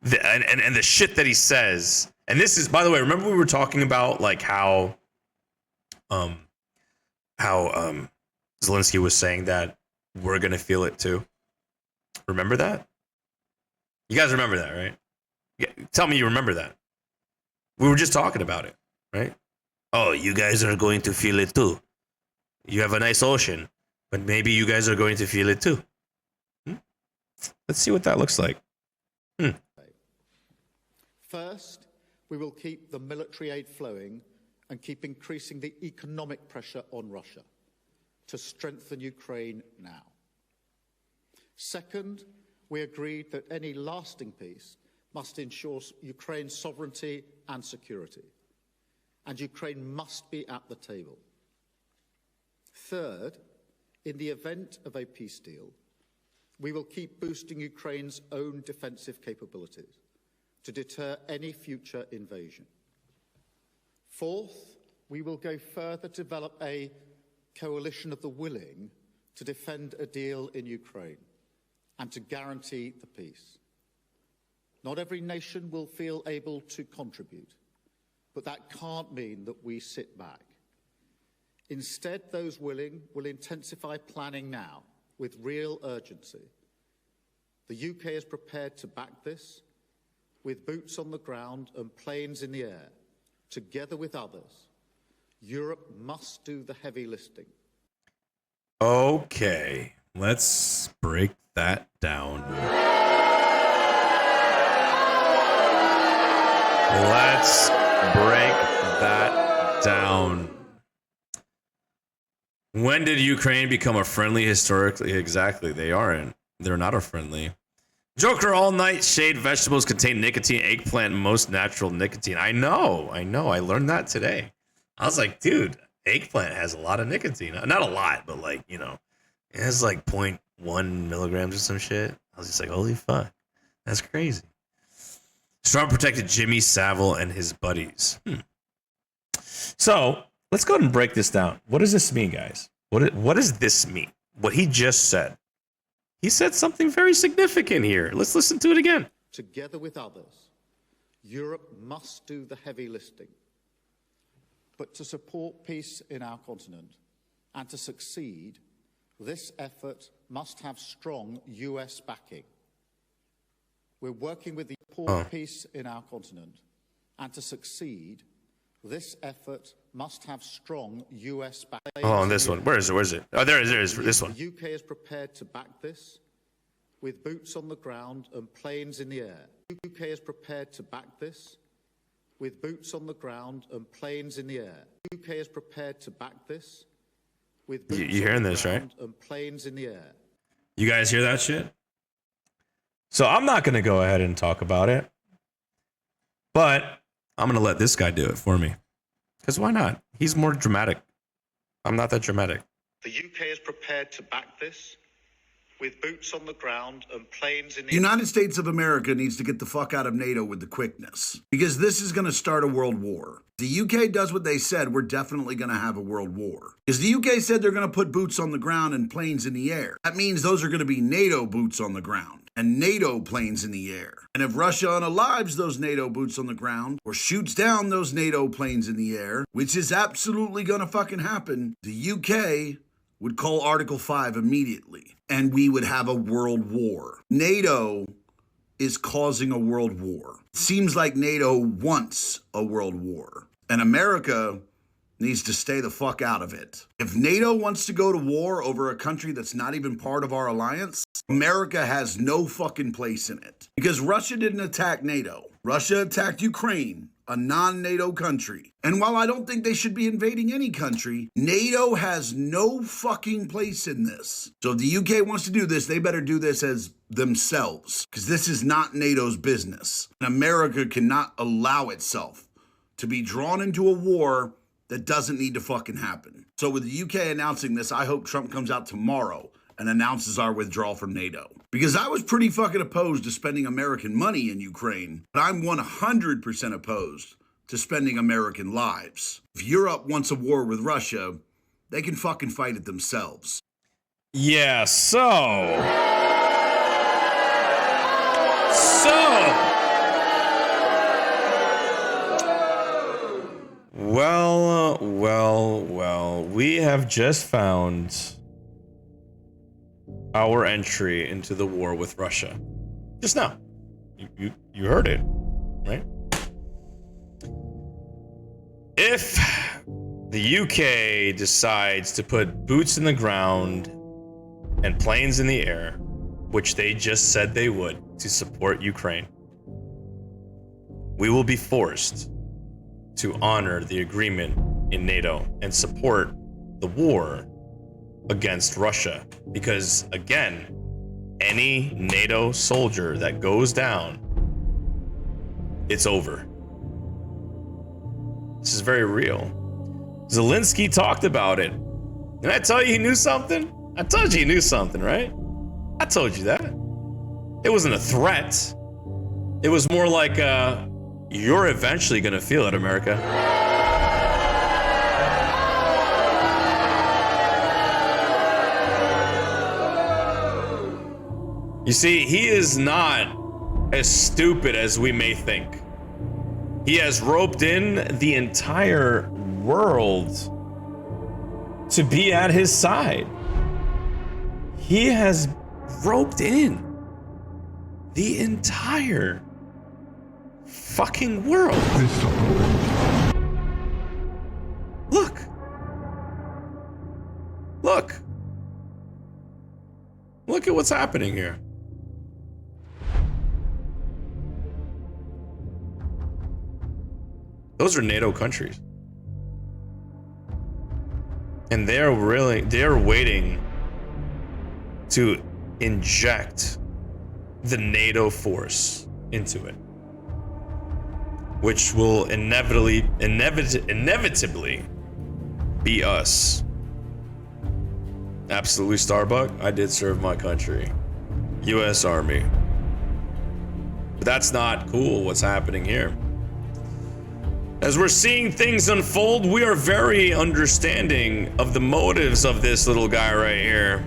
And the shit that he says. And this is, by the way, remember we were talking about like how Zelensky was saying that we're going to feel it too. Remember that? You guys remember that, right? Tell me you remember that. We were just talking about it, right? Oh, you guys are going to feel it too. You have a nice ocean, but maybe you guys are going to feel it too. Let's see what that looks like. First, we will keep the military aid flowing and keep increasing the economic pressure on Russia to strengthen Ukraine now. Second, we agreed that any lasting peace must ensure Ukraine's sovereignty and security, and Ukraine must be at the table. Third, in the event of a peace deal, we will keep boosting Ukraine's own defensive capabilities to deter any future invasion. Fourth, we will go further to develop a coalition of the willing to defend a deal in Ukraine and to guarantee the peace. Not every nation will feel able to contribute, but that can't mean that we sit back. Instead, those willing will intensify planning now with real urgency. The UK is prepared to back this with boots on the ground and planes in the air, together with others. Europe must do the heavy lifting. Okay, let's break that down. Let's break that down. When did Ukraine become a friendly historically? Exactly, they aren't. They're not a friendly. Joker all night shade vegetables contain nicotine, eggplant, most natural nicotine. I know. I learned that today. I was like, dude, eggplant has a lot of nicotine. Not a lot, but like, you know, it has like 0.1 milligrams or some shit. I was just like, holy fuck. That's crazy. Strong protected Jimmy Savile and his buddies. So let's go ahead and break this down. What does this mean, guys? What does this mean? What he just said. He said something very significant here. Let's listen to it again. Together with others, Europe must do the heavy lifting. But to support peace in our continent and to succeed, this effort must have strong US backing. We're working with the support peace in our continent, and to succeed, this effort must have strong US backing. Oh, on this one. Where is it? Oh, there it is. This one. The UK is prepared to back this with boots on the ground and planes in the air. The UK is prepared to back this with boots on the ground and planes in the air. The UK is prepared to back this with You boots hearing on the this, right? ground and planes in the air. You guys hear that shit? So I'm not going to go ahead and talk about it, but I'm going to let this guy do it for me. Because why not? He's more dramatic. I'm not that dramatic. The UK is prepared to back this with boots on the ground and planes in the The United States of America needs to get the fuck out of NATO with the quickness, because this is going to start a world war. The UK does what they said, we're definitely going to have a world war. Because the UK said they're going to put boots on the ground and planes in the air. That means those are going to be NATO boots on the ground and NATO planes in the air. And if Russia unalives those NATO boots on the ground or shoots down those NATO planes in the air, which is absolutely going to fucking happen, the UK would call Article 5 immediately, and we would have a world war. NATO is causing a world war. Seems like NATO wants a world war, and America needs to stay the fuck out of it. If NATO wants to go to war over a country that's not even part of our alliance, America has no fucking place in it. Because Russia didn't attack NATO. Russia attacked Ukraine, a non-NATO country. And while I don't think they should be invading any country, NATO has no fucking place in this. So if the UK wants to do this, they better do this as themselves, because this is not NATO's business. And America cannot allow itself to be drawn into a war that doesn't need to fucking happen. So with the UK announcing this, I hope Trump comes out tomorrow and announces our withdrawal from NATO. Because I was pretty fucking opposed to spending American money in Ukraine, but I'm 100% opposed to spending American lives. If Europe wants a war with Russia, they can fucking fight it themselves. Yeah, Well, we have just found our entry into the war with Russia. Just now. You heard it, right? If the UK decides to put boots in the ground and planes in the air, which they just said they would to support Ukraine, we will be forced to honor the agreement in NATO and support the war against Russia. Because again, any NATO soldier that goes down, it's over. This is very real. Zelensky talked about it. Did I tell you he knew something? I told you he knew something, right? I told you that. It wasn't a threat. It was more like, you're eventually gonna feel it, America. You see, he is not as stupid as we may think. He has roped in the entire world to be at his side. He has roped in the entire fucking world. Look. Look at what's happening here. Those are NATO countries. And they're waiting to inject the NATO force into it, which will inevitably be us. Absolutely, Starbuck. I did serve my country. U.S. Army. But that's not cool what's happening here. As we're seeing things unfold, we are very understanding of the motives of this little guy right here.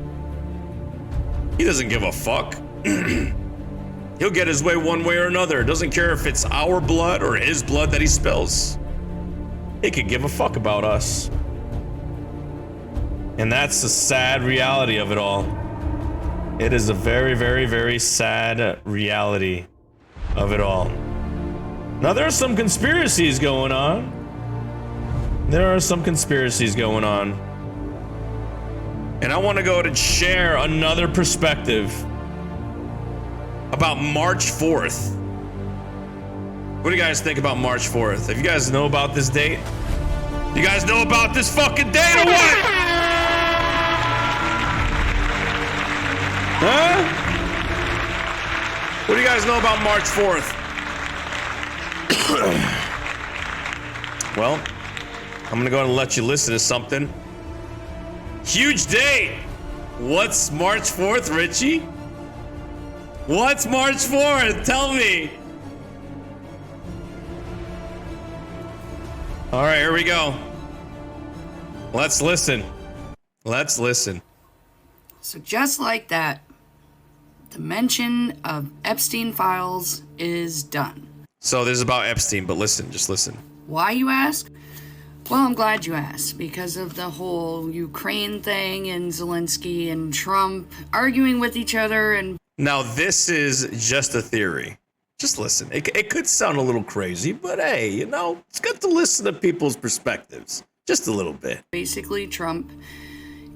He doesn't give a fuck. He'll get his way one way or another. Doesn't care if it's our blood or his blood that he spills. He could give a fuck about us. And that's the sad reality of it all. It is a very, very, very sad reality of it all. Now, there are some conspiracies going on. And I want to go and share another perspective about March 4th. What do you guys think about March 4th? If you guys know about this date? You guys know about this fucking date or what? What do you guys know about March 4th? Well, I'm gonna go ahead and let you listen to something. Huge day! What's March 4th, Richie? What's March 4th? Tell me. All right, here we go. Let's listen. Let's listen. So just like that, the mention of Epstein files is done. So this is about Epstein, but listen, just listen. Why, you ask? Well, I'm glad you asked, because of the whole Ukraine thing and Zelensky and Trump arguing with each other. And Now, this is just a theory. Just listen. It could sound a little crazy, but hey, you know, it's good to listen to people's perspectives. Just a little bit. Basically, Trump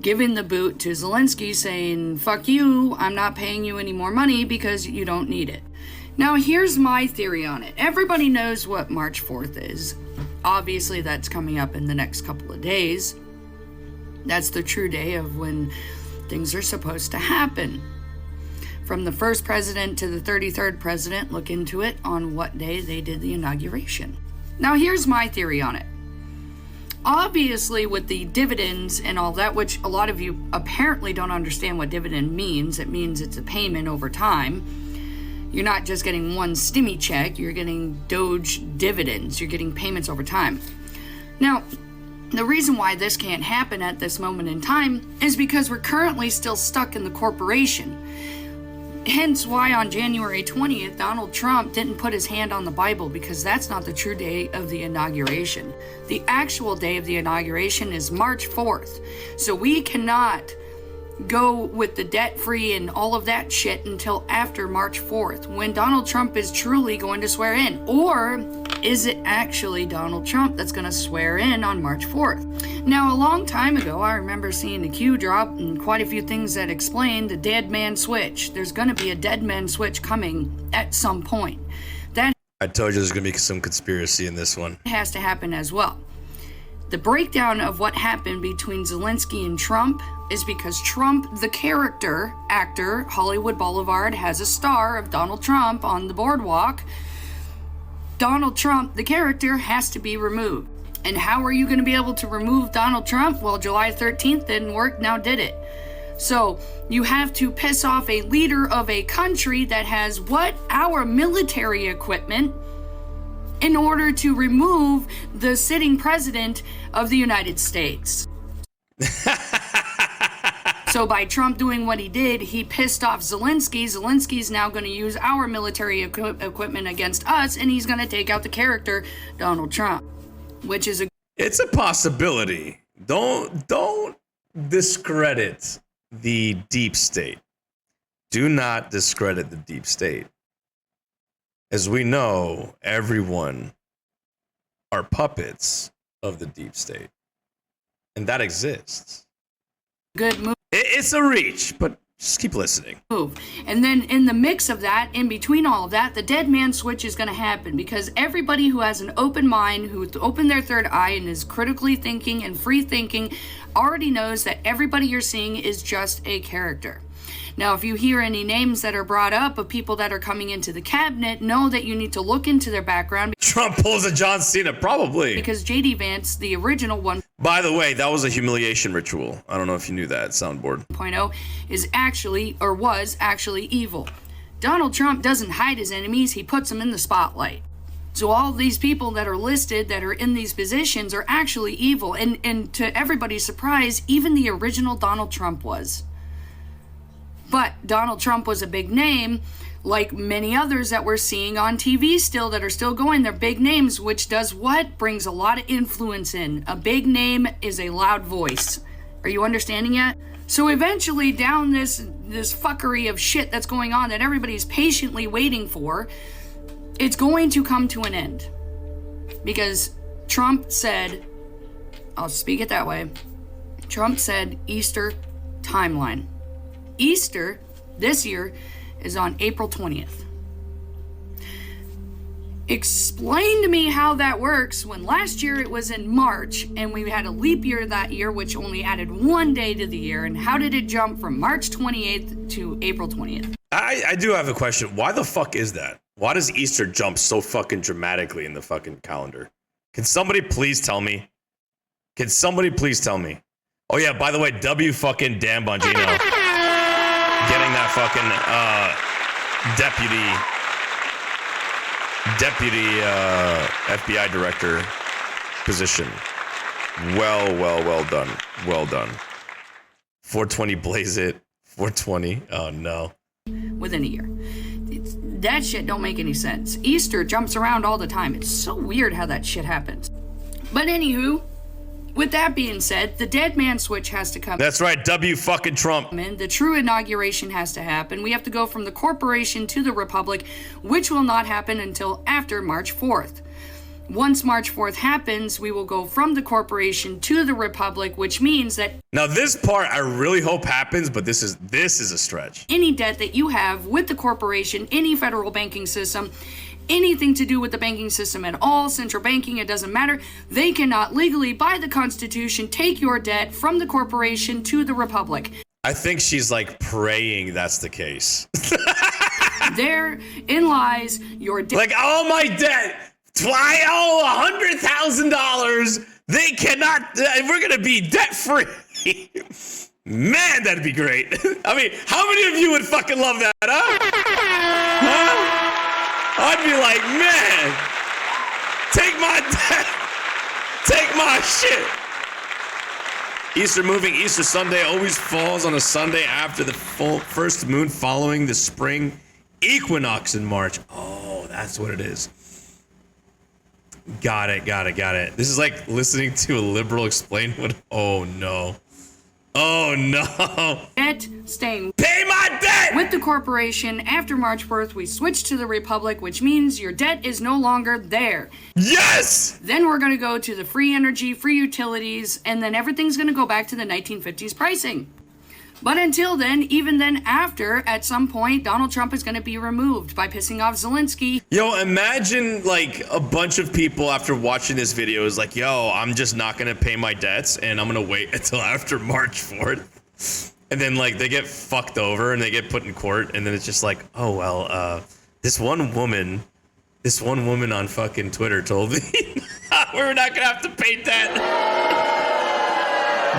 giving the boot to Zelensky, saying, fuck you, I'm not paying you any more money because you don't need it. Now, here's my theory on it. Everybody knows what March 4th is. Obviously, that's coming up in the next couple of days. That's the true day of when things are supposed to happen. From the first president to the 33rd president, look into it on what day they did the inauguration. Now, here's my theory on it. Obviously, with the dividends and all that, which a lot of you apparently don't understand what dividend means, it means it's a payment over time. You're not just getting one stimmy check, you're getting Doge dividends, you're getting payments over time. Now, the reason why this can't happen at this moment in time is because we're currently still stuck in the corporation. Hence why on January 20th, Donald Trump didn't put his hand on the Bible, because that's not the true day of the inauguration. The actual day of the inauguration is March 4th. So we cannot go with the debt-free and all of that shit until after March 4th, when Donald Trump is truly going to swear in. Or is it actually Donald Trump that's going to swear in on March 4th? Now, a long time ago, I remember seeing the Q drop and quite a few things that explained the dead man switch. There's going to be a dead man switch coming at some point. That I told you there's going to be some conspiracy in this one. has to happen as well. The breakdown of what happened between Zelensky and Trump is because Trump, the character, actor, Hollywood Boulevard, has a star of Donald Trump on the boardwalk. Donald Trump, the character, has to be removed. And how are you going to be able to remove Donald Trump? Well, July 13th didn't work, now did it. So you have to piss off a leader of a country that has what? Our military equipment, in order to remove the sitting president of the United States. So by Trump doing what he did, he pissed off Zelensky. Zelensky's now going to use our military equipment against us, and he's going to take out the character Donald Trump, which is a... It's a possibility. Don't discredit the deep state. Do not discredit the deep state. As we know, everyone are puppets of the deep state. And that exists. Good move. It's a reach, but just keep listening. And then in the mix of that, in between all of that, the dead man switch is going to happen, because everybody who has an open mind, who opened their third eye and is critically thinking and free thinking, already knows that everybody you're seeing is just a character. Now, if you hear any names that are brought up of people that are coming into the cabinet, know that you need to look into their background. Trump pulls a John Cena, probably. Because J.D. Vance, the original 1.0, By the way, that was a humiliation ritual. I don't know if you knew that, soundboard. is actually, or was actually evil. Donald Trump doesn't hide his enemies, he puts them in the spotlight. So all these people that are listed, that are in these positions, are actually evil. And to everybody's surprise, even the original Donald Trump was. But Donald Trump was a big name, like many others that we're seeing on TV still, that are still going. They're big names, which does what? Brings a lot of influence in. A big name is a loud voice. Are you understanding yet? So eventually, down this fuckery of shit that's going on that everybody's patiently waiting for, it's going to come to an end. Because Trump said, I'll speak it that way, Trump said Easter timeline. Easter this year is on April 20th. Explain to me how that works when last year it was in March and we had a leap year that year, which only added 1 day to the year. And how did it jump from March 28th to April 20th? I do have a question. Why the fuck is that? Why does Easter jump so fucking dramatically in the fucking calendar? Can somebody please tell me? Can somebody please tell me? Oh yeah, by the way, W fucking Dan Bongino getting that fucking deputy FBI director position. Well done. Well done. 420 blaze it. 420. Oh no. Within a year. That shit don't make any sense. Easter jumps around all the time. It's so weird how that shit happens. But anywho, with that being said, the dead man switch has to come. That's right, W fucking Trump. The true inauguration has to happen. We have to go from the corporation to the republic, which will not happen until after March 4th. Once March 4th happens, we will go from the corporation to the republic, which means that now this part I really hope happens, but this is a stretch. Any debt that you have with the corporation, any federal banking system, anything to do with the banking system at all, central banking, it doesn't matter, they cannot legally, by the Constitution, take your debt from the corporation to the republic. I think she's like praying that's the case. Therein lies your debt. Like, all my debt. I owe $100,000. They cannot. We're gonna be debt free. Man, that'd be great. I mean, how many of you would fucking love that, huh? I'd be like, man, take my debt, take my shit. Easter Sunday always falls on a Sunday after the first moon following the spring equinox in March. Oh, that's what it is. Got it. This is like listening to a liberal explain what. Oh no. Debt staying. Pay my debt! With the corporation, after March 4th, we switch to the republic, which means your debt is no longer there. Yes! Then we're going to go to the free energy, free utilities, and then everything's going to go back to the 1950s pricing. But until then, even then after, at some point, Donald Trump is going to be removed by pissing off Zelensky. Yo, imagine like a bunch of people after watching this video is like, yo, I'm just not going to pay my debts and I'm going to wait until after March 4th. And then like they get fucked over and they get put in court. And then it's just like, oh, well, this one woman on fucking Twitter told me we're not going to have to pay debt.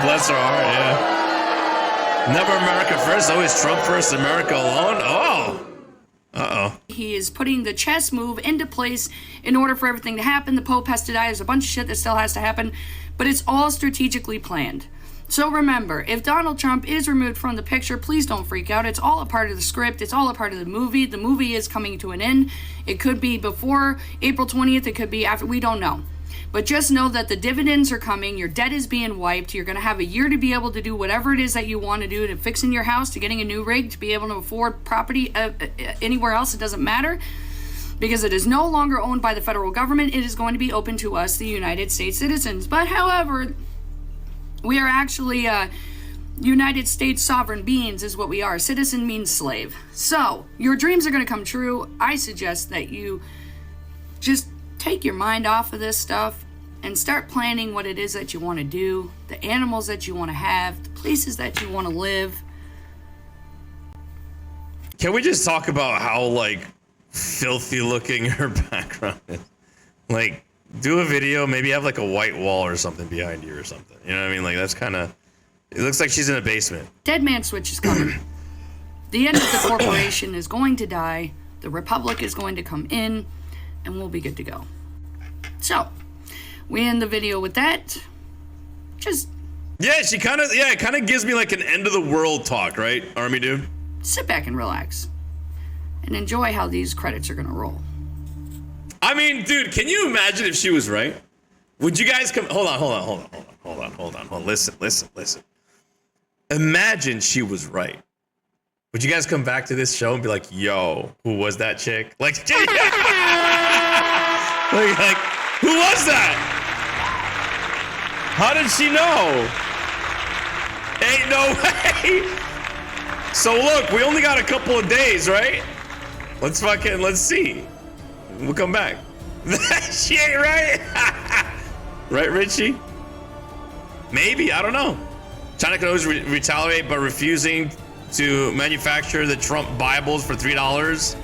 Bless her heart, yeah. Never America first, always Trump first, America alone. Oh. Uh-oh. He is putting the chess move into place in order for everything to happen. The Pope has to die. There's a bunch of shit that still has to happen. But it's all strategically planned. So remember, if Donald Trump is removed from the picture, please don't freak out. It's all a part of the script. It's all a part of the movie. The movie is coming to an end. It could be before April 20th. It could be after. We don't know. But just know that the dividends are coming. Your debt is being wiped. You're going to have a year to be able to do whatever it is that you want to do, to fixing your house, to getting a new rig, to be able to afford property anywhere else. It doesn't matter, because it is no longer owned by the federal government. It is going to be open to us, the United States citizens. But however, we are actually United States sovereign beings is what we are. Citizen means slave. So your dreams are going to come true. I suggest that you just take your mind off of this stuff and start planning what it is that you want to do, the animals that you want to have, the places that you want to live. Can we just talk about how like filthy looking her background is? Like, do a video, maybe have like a white wall or something behind you or something. You know what I mean? Like, that's kind of, it looks like she's in a basement. Dead man switch is coming. The end of the corporation is going to die. The republic is going to come in. And we'll be good to go. So, we end the video with that. It kind of gives me like an end of the world talk, right, Army dude? Sit back and relax. And enjoy how these credits are gonna roll. I mean, dude, can you imagine if she was right? Would you guys come, hold on. Listen. Imagine she was right. Would you guys come back to this show and be like, yo, who was that chick? Like, like, who was that? How did she know? Ain't no way. So look, we only got a couple of days, right? Let's see. We'll come back. She ain't right. Right, Richie? Maybe, I don't know. China could always retaliate by refusing to manufacture the Trump Bibles for $3.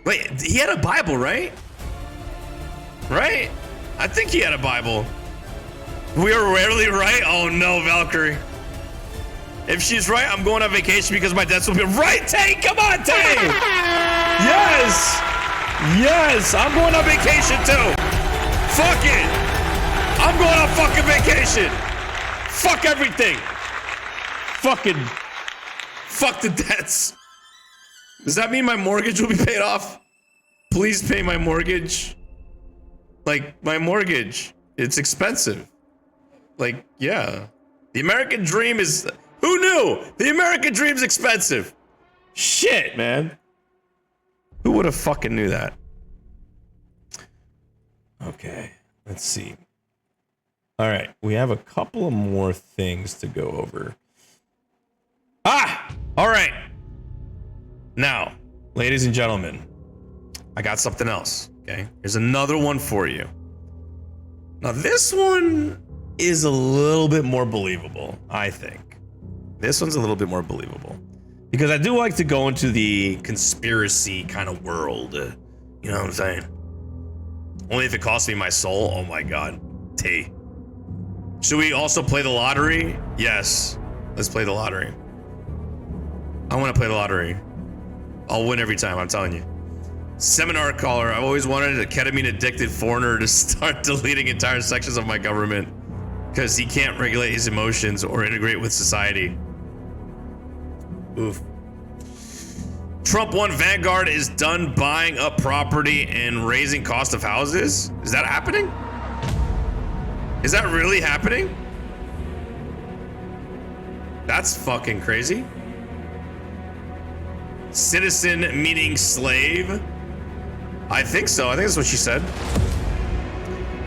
Wait, he had a Bible, right? Right? I think he had a Bible. We are rarely right. Oh no, Valkyrie. If she's right, I'm going on vacation because my debts will be right. Tay, come on, Tay. Yes. Yes, I'm going on vacation too. Fuck it. I'm going on fucking vacation. Fuck everything. Fuck the debts. Does that mean my mortgage will be paid off? Please pay my mortgage. Like, my mortgage. It's expensive. Like, yeah. The American dream is... Who knew? The American dream's expensive. Shit, man. Who would have fucking knew that? Okay, let's see. All right, we have a couple of more things to go over. All right. Now, ladies and gentlemen, I got something else, okay? Here's another one for you. Now, this one is a little bit more believable, I think. This one's a little bit more believable. Because I do like to go into the conspiracy kind of world. You know what I'm saying? Only if it costs me my soul. Oh my God. T. Should we also play the lottery? Yes. Let's play the lottery. I want to play the lottery. I'll win every time, I'm telling you. Seminar caller. I've always wanted a ketamine-addicted foreigner to start deleting entire sections of my government because he can't regulate his emotions or integrate with society. Oof. Trump 1 Vanguard is done buying up property and raising cost of houses? Is that happening? Is that really happening? That's fucking crazy. Citizen meaning slave? I think so. I think that's what she said.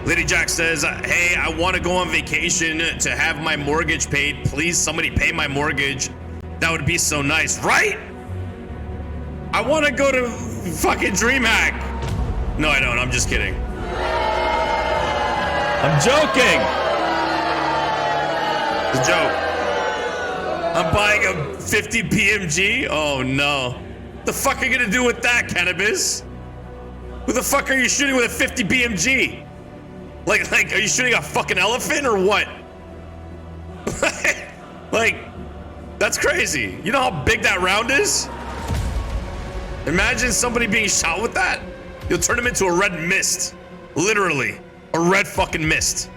Lady Jack says, hey, I want to go on vacation to have my mortgage paid. Please, somebody pay my mortgage. That would be so nice, right? I want to go to fucking DreamHack. No, I don't. I'm just kidding. I'm joking. It's a joke. I'm buying a 50 PMG? Oh, no. The fuck are you going to do with that, cannabis? Who the fuck are you shooting with a 50 BMG? Like, are you shooting a fucking elephant or what? Like, that's crazy. You know how big that round is? Imagine somebody being shot with that. You'll turn him into a red mist. Literally. A red fucking mist.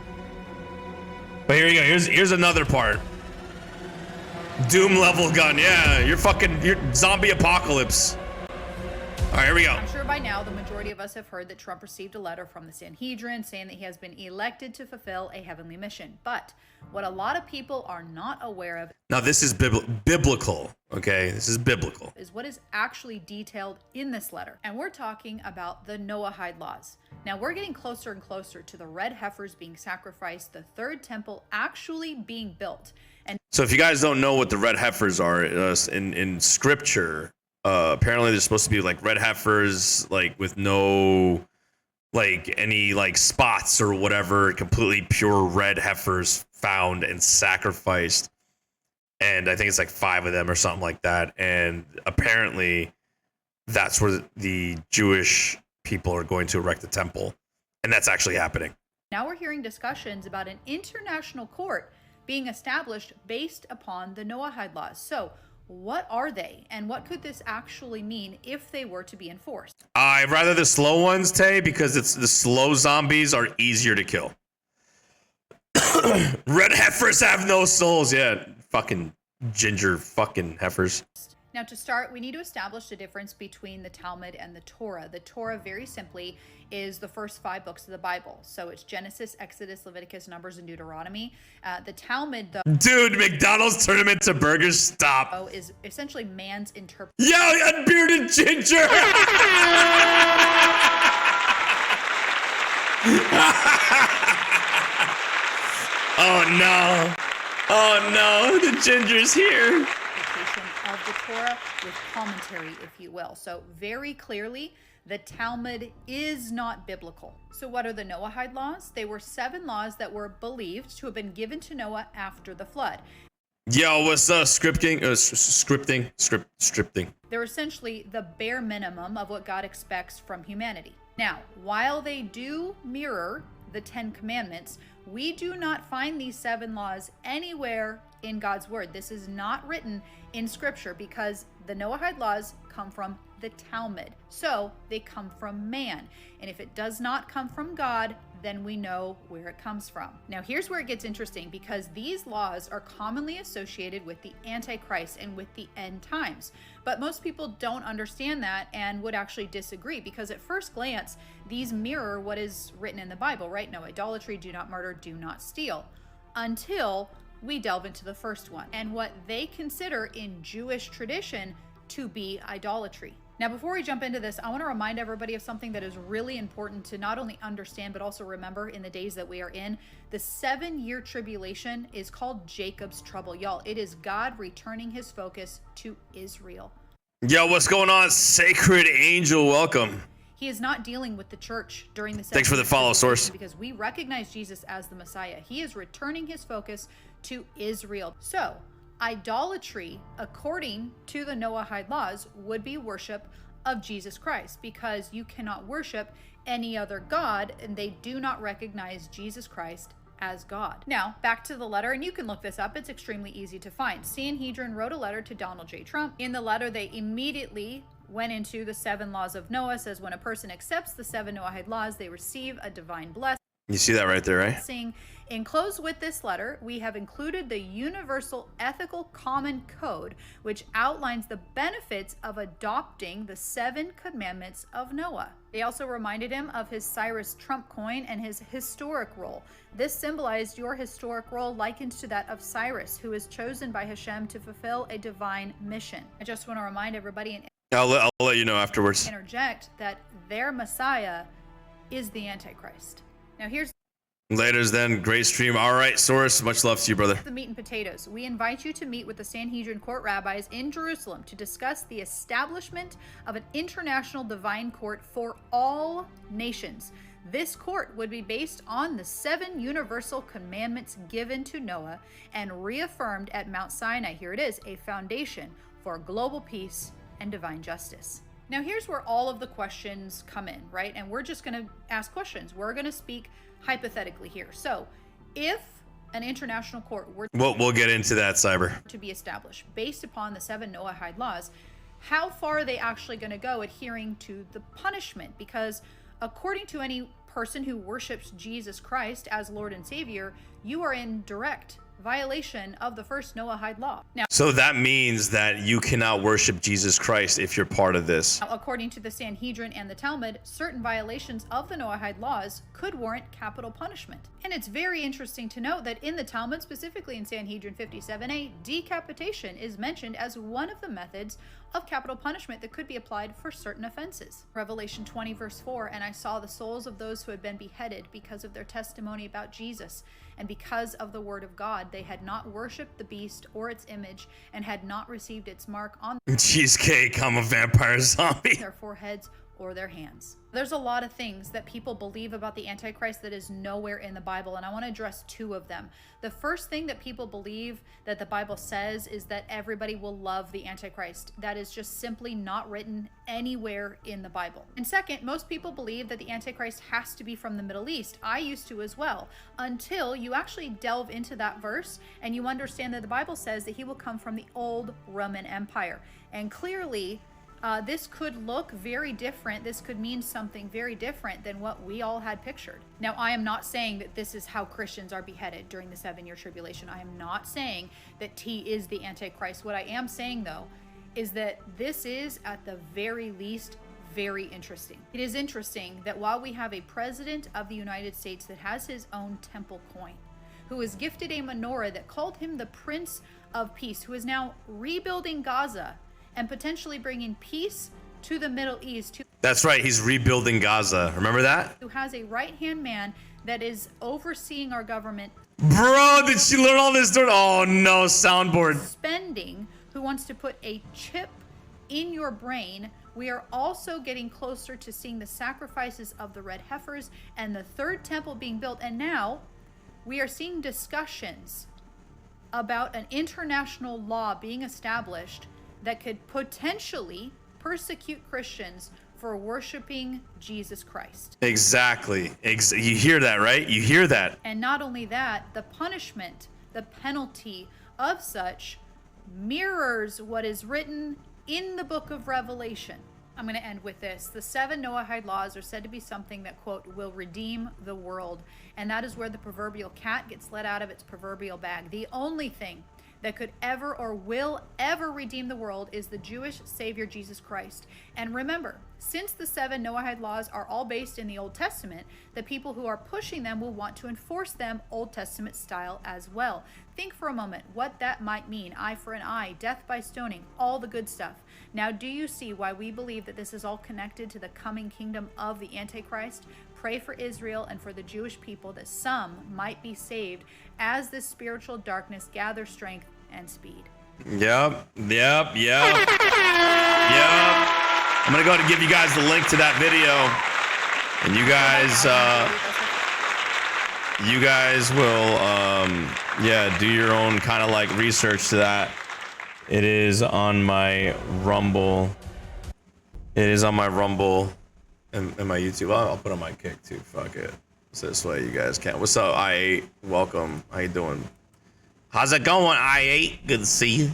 But here you go. Here's another part. Doom level gun. Yeah, you're zombie apocalypse. All right, here we go. I'm sure by now the majority of us have heard that Trump received a letter from the Sanhedrin saying that he has been elected to fulfill a heavenly mission. But what a lot of people are not aware of, now this is biblical, okay? This is biblical. Is what is actually detailed in this letter. And we're talking about the Noahide laws. Now we're getting closer and closer to the red heifers being sacrificed, the third temple actually being built. And so if you guys don't know what the red heifers are in scripture, apparently they're supposed to be like red heifers, like with no like any like spots or whatever, completely pure red heifers found and sacrificed. And I think it's like 5 of them or something like that. And apparently that's where the Jewish people are going to erect the temple. And that's actually happening. now we're hearing discussions about an international court being established based upon the Noahide laws. So what are they, and what could this actually mean if they were to be enforced? I'd rather the slow ones, Tay, because it's the slow zombies are easier to kill. Red heifers have no souls. Yeah, fucking ginger fucking heifers. Now, to start, we need to establish the difference between the Talmud and the Torah. The Torah, very simply, is the first 5 books of the Bible. So it's Genesis, Exodus, Leviticus, Numbers, and Deuteronomy. The Talmud, though... Dude, McDonald's turned them into burgers. Stop. ...is essentially man's interpretation. Yo, unbearded ginger! Oh, no. Oh, no. The ginger's here. Of the Torah with commentary, if you will. So very clearly, The Talmud is not biblical. So what are the Noahide laws? They were 7 laws that were believed to have been given to Noah after the flood. Yo, what's up? Scripting. They're essentially the bare minimum of what God expects from humanity. Now, while they do mirror the 10 commandments, we do not find these 7 laws anywhere in God's word. This is not written in scripture because the Noahide laws come from the Talmud. So they come from man. And if it does not come from God, then we know where it comes from. Now, here's where it gets interesting, because these laws are commonly associated with the Antichrist and with the end times. But most people don't understand that and would actually disagree, because at first glance, these mirror what is written in the Bible, right? No idolatry, do not murder, do not steal. Until we delve into the first one and what they consider in Jewish tradition to be idolatry. Now, before we jump into this, I want to remind everybody of something that is really important to not only understand, but also remember in the days that we are in. The 7-year tribulation is called Jacob's trouble. Y'all, it is God returning his focus to Israel. Yo, what's going on? Sacred Angel, welcome. He is not dealing with the church during the Thanks for the follow, Source. Because we recognize Jesus as the Messiah. He is returning his focus to Israel. So, idolatry, according to the Noahide laws, would be worship of Jesus Christ, because you cannot worship any other God, and they do not recognize Jesus Christ as God. Now, back to the letter, and you can look this up. It's extremely easy to find. Sanhedrin wrote a letter to Donald J. Trump. In the letter, they immediately went into the 7 laws of Noah. Says when a person accepts the 7 Noahide laws, they receive a divine blessing. You see that right there, right? Enclosed with this letter, we have included the Universal Ethical Common Code, which outlines the benefits of adopting the 7 commandments of Noah. They also reminded him of his Cyrus Trump coin and his historic role. This symbolized your historic role likened to that of Cyrus, who is chosen by Hashem to fulfill a divine mission. I just want to remind everybody and I'll let you know afterwards. Interject that their Messiah is the Antichrist. Now here's Laters then, great stream. All right, Source, much love to you, brother. the meat and potatoes. We invite you to meet with the Sanhedrin court rabbis in Jerusalem to discuss the establishment of an international divine court for all nations. This court would be based on the 7 universal commandments given to Noah and reaffirmed at Mount Sinai. Here it is, a foundation for global peace and divine justice. Now here's where all of the questions come in, right? And we're just going to ask questions. We're going to speak hypothetically here. So if an international court were We'll get into that, Cyber. to be established based upon the 7 Noahide laws, how far are they actually going to go adhering to the punishment? Because according to any person who worships Jesus Christ as Lord and Savior, you are in direct violation of the first Noahide law. Now, So that means that you cannot worship Jesus Christ if you're part of this. according to the Sanhedrin and the Talmud, certain violations of the Noahide laws could warrant capital punishment. And it's very interesting to note that in the Talmud, specifically in Sanhedrin 57a, decapitation is mentioned as one of the methods of capital punishment that could be applied for certain offenses. Revelation 20 verse 4, and I saw the souls of those who had been beheaded because of their testimony about Jesus, and because of the word of God. They had not worshipped the beast or its image, and had not received its mark on Cheesecake, I'm a vampire zombie. their foreheads or their hands. There's a lot of things that people believe about the Antichrist that is nowhere in the Bible, and I want to address 2 of them. The first thing that people believe that the Bible says is that everybody will love the Antichrist. That is just simply not written anywhere in the Bible. And second, most people believe that the Antichrist has to be from the Middle East. I used to as well, until you actually delve into that verse and you understand that the Bible says that he will come from the old Roman Empire. And clearly, this could look very different. This could mean something very different than what we all had pictured. Now, I am not saying that this is how Christians are beheaded during the 7-year tribulation. I am not saying that T is the Antichrist. What I am saying, though, is that this is, at the very least, very interesting. It is interesting that while we have a president of the United States that has his own temple coin, who was gifted a menorah that called him the Prince of Peace, who is now rebuilding Gaza and potentially bringing peace to the Middle East, That's right, he's rebuilding Gaza. Remember that? who has a right-hand man that is overseeing our government Bro, did she learn all this dirt? Oh no, soundboard. spending, who wants to put a chip in your brain, we are also getting closer to seeing the sacrifices of the red heifers and the third temple being built. And now we are seeing discussions about an international law being established that could potentially persecute Christians for worshiping Jesus Christ. Exactly. You hear that, right? You hear that. And not only that, the punishment, the penalty of such mirrors what is written in the book of Revelation. I'm going to end with this. The 7 Noahide laws are said to be something that, quote, will redeem the world. And that is where the proverbial cat gets let out of its proverbial bag. The only thing that could ever or will ever redeem the world is the Jewish Savior, Jesus Christ. And remember, since the 7 Noahide laws are all based in the Old Testament, the people who are pushing them will want to enforce them Old Testament style as well. Think for a moment what that might mean. Eye for an eye, death by stoning, all the good stuff. Now, do you see why we believe that this is all connected to the coming kingdom of the Antichrist? Pray for Israel and for the Jewish people that some might be saved as this spiritual darkness gathers strength and speed. Yep. I'm gonna go ahead and give you guys the link to that video, and you guys will do your own kind of like research to that. It is on my Rumble. And my YouTube. I'll put on my Kick too. Fuck it. So this way you guys can. What's up, I8? Welcome. How you doing? How's it going, I8? Good to see you.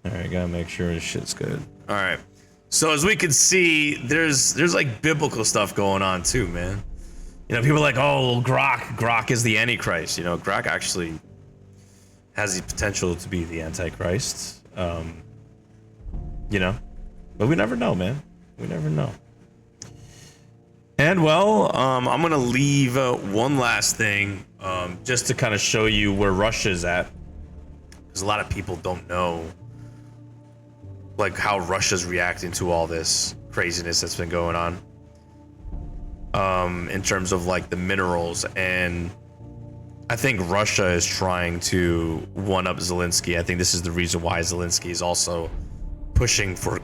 All right, gotta make sure this shit's good. All right. So as we can see, there's like biblical stuff going on too, man. You know, people are like, oh, Grok is the Antichrist. You know, Grok actually has the potential to be the Antichrist. You know, but we never know, man. We never know. And well, I'm gonna leave one last thing, just to kind of show you where Russia's at, because a lot of people don't know, like how Russia's reacting to all this craziness that's been going on, in terms of like the minerals. And I think Russia is trying to one-up Zelensky. I think this is the reason why Zelensky is also pushing for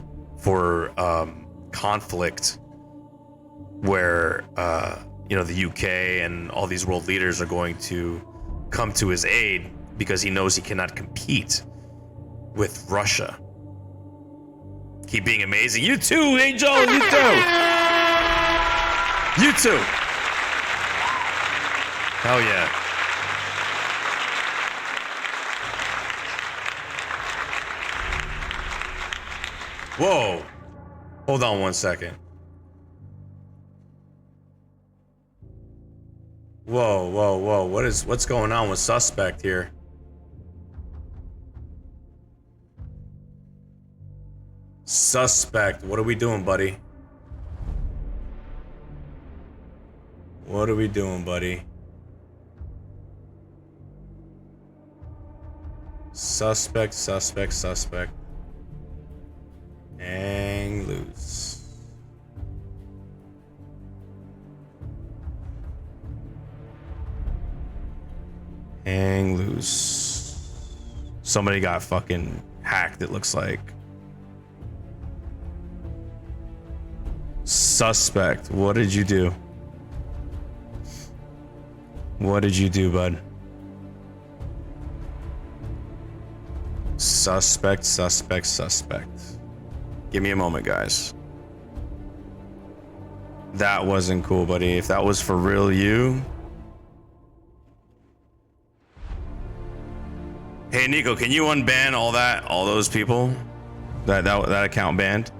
conflict, where you know, the UK and all these world leaders are going to come to his aid, because he knows he cannot compete with Russia. Keep being amazing. You too, Angel. You too. You too. Hell yeah. Whoa. Hold on one second. Whoa. What's going on with Suspect here? Suspect, what are we doing, buddy? What are we doing, buddy? Suspect. Hang loose. Hang loose. Somebody got fucking hacked, it looks like. Suspect, what did you do? What did you do, bud? Suspect. Give me a moment, guys. That wasn't cool, buddy. If that was for real you. Hey, Nico, can you unban all those people? That account banned?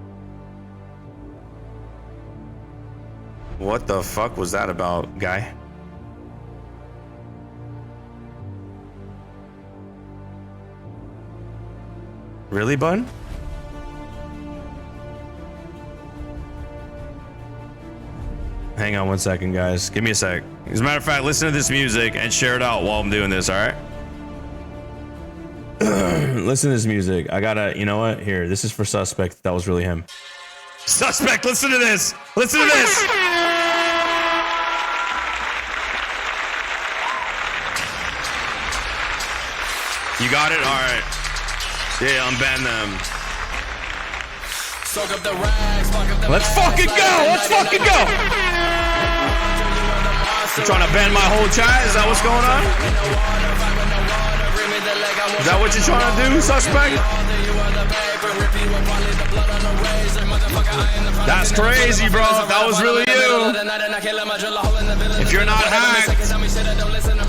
What the fuck was that about, guy? Really, bud? Hang on one second, guys. Give me a sec. As a matter of fact, listen to this music and share it out while I'm doing this, all right? Listen to this music. I gotta, you know what? Here, this is for Suspect. That was really him. Suspect, listen to this. Listen to this. You got it? All right. Yeah, unban them. Let's fucking go! Let's fucking go! You trying to ban my whole chat? Is that what's going on? Is that what you're trying to do, suspect? That's crazy, bro. If that was really you. If you're not hacked,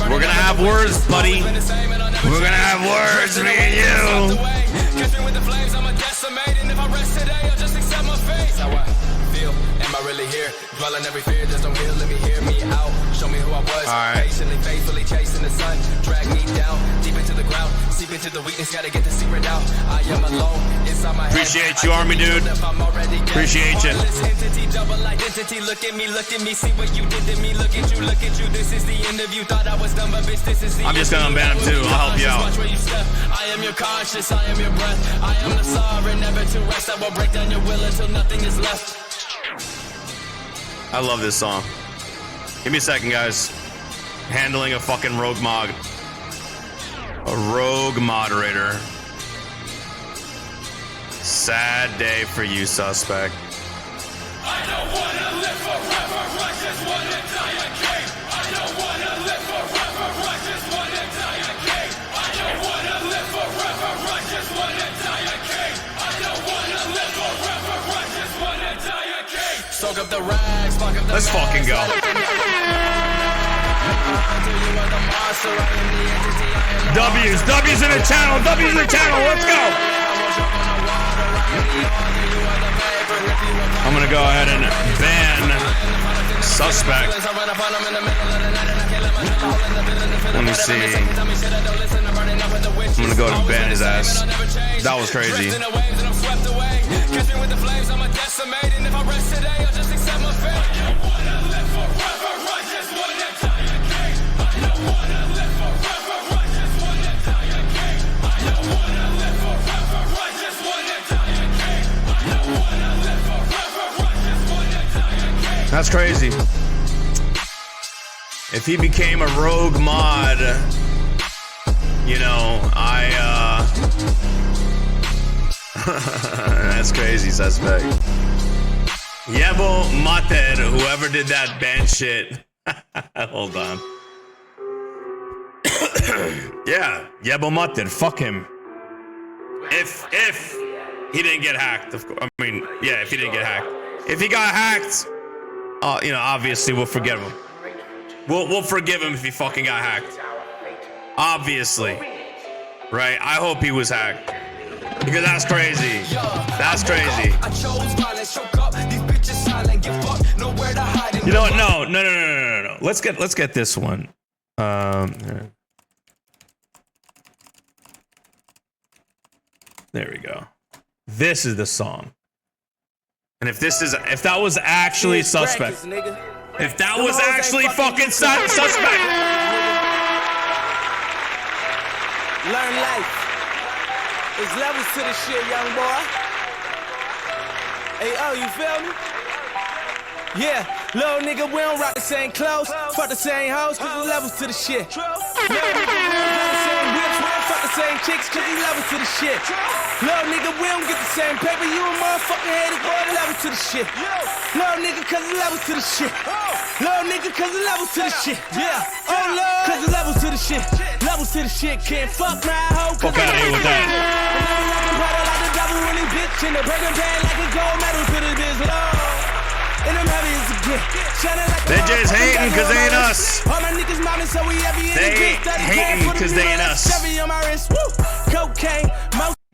we're gonna have words, buddy. We're gonna have words, me and you. Am I really here? Dwelling every fear, just don't let me hear me out. Show me who I was. Patiently, faithfully chasing the sun. Drag me down, deep into the ground. Seep into the weakness, gotta get the secret out. I am alone, inside my head. Appreciate you, Army dude. Appreciate you. Entity, double identity. Look at me, see what you did to me. Look at you. This is the end of you. Thought I was done, but bitch, this is the I'm just gonna unban him too. I'll help you out. Watch where you step. I am your conscience, I am your breath. I am the sovereign, never to rest. I will break down your will until nothing is left. I love this song. Give me a second, guys. Handling a fucking rogue mod. A rogue moderator. Sad day for you, suspect. I don't wanna live forever, I just wanna die a king. I don't wanna live forever, I just wanna die a king. I don't wanna live forever, I just wanna die a king. I don't wanna live forever, I just wanna die a king. Soak up the rags, fuck up the Let's fucking go. W's in the channel, W's in the channel, let's go. I'm gonna go ahead and ban suspect. Let me see. I'm gonna go ahead and ban his ass. That was crazy. That's crazy. If he became a rogue mod, you know, that's crazy, suspect. Yebo Mater, whoever did that ban shit. Hold on. Yeah, Yebo Mater, fuck him. If he didn't get hacked, of course. I mean, yeah, if he didn't get hacked. If he got hacked, you know, obviously we'll forgive him. We'll forgive him if he fucking got hacked. Obviously. Right? I hope he was hacked. Because that's crazy. That's crazy. You know what? No. Let's get this one. There we go. This is the song. And if that was actually suspect. If that was actually fucking suspect. Learn life. There's levels to this shit, young boy. Hey, oh, you feel me? Yeah, little nigga, we don't rock the same clothes, fuck the same hoes, cause there's levels to the shit. Little nigga, we don't got the same whips, we don't fuck the same chicks, cause there's levels to the shit. Little nigga, we don't get the same paper, you a motherfucking hater, boy, levels to the shit. Little nigga, cause there's levels to the shit. Little nigga, cause there's levels to the shit. Yeah, oh Lord, cause there's levels to the shit. Levels to the shit, can't fuck my hoe, cause fuck out of here with that. Like the devil when he bitch in the burger bag like a gold medal to the biz, Lord. They just hating cause they ain't us. They hating cause they ain't us.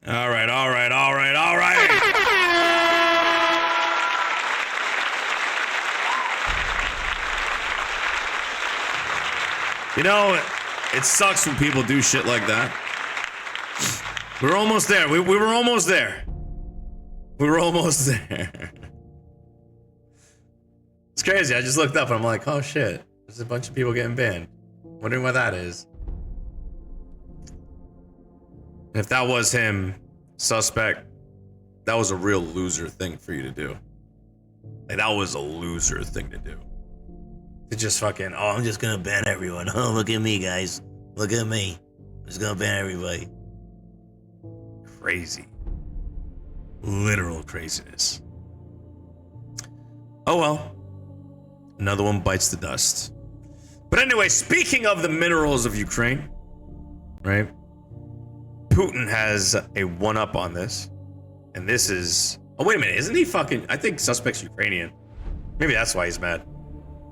All right. You know, it sucks when people do shit like that. We're almost there. We were almost there. We were almost there. It's crazy. I just looked up and I'm like, oh shit. There's a bunch of people getting banned. Wondering why that is. If that was him, suspect, that was a real loser thing for you to do. Like, that was a loser thing to do. To just fucking, oh, I'm just gonna ban everyone. Oh, look at me, guys. Look at me. I'm just gonna ban everybody. crazy. Literal craziness. Oh well. Another one bites the dust. But anyway, speaking of the minerals of Ukraine, right? Putin has a one-up on this. And this is... Oh, wait a minute. Isn't he fucking... I think suspect's Ukrainian. Maybe that's why he's mad.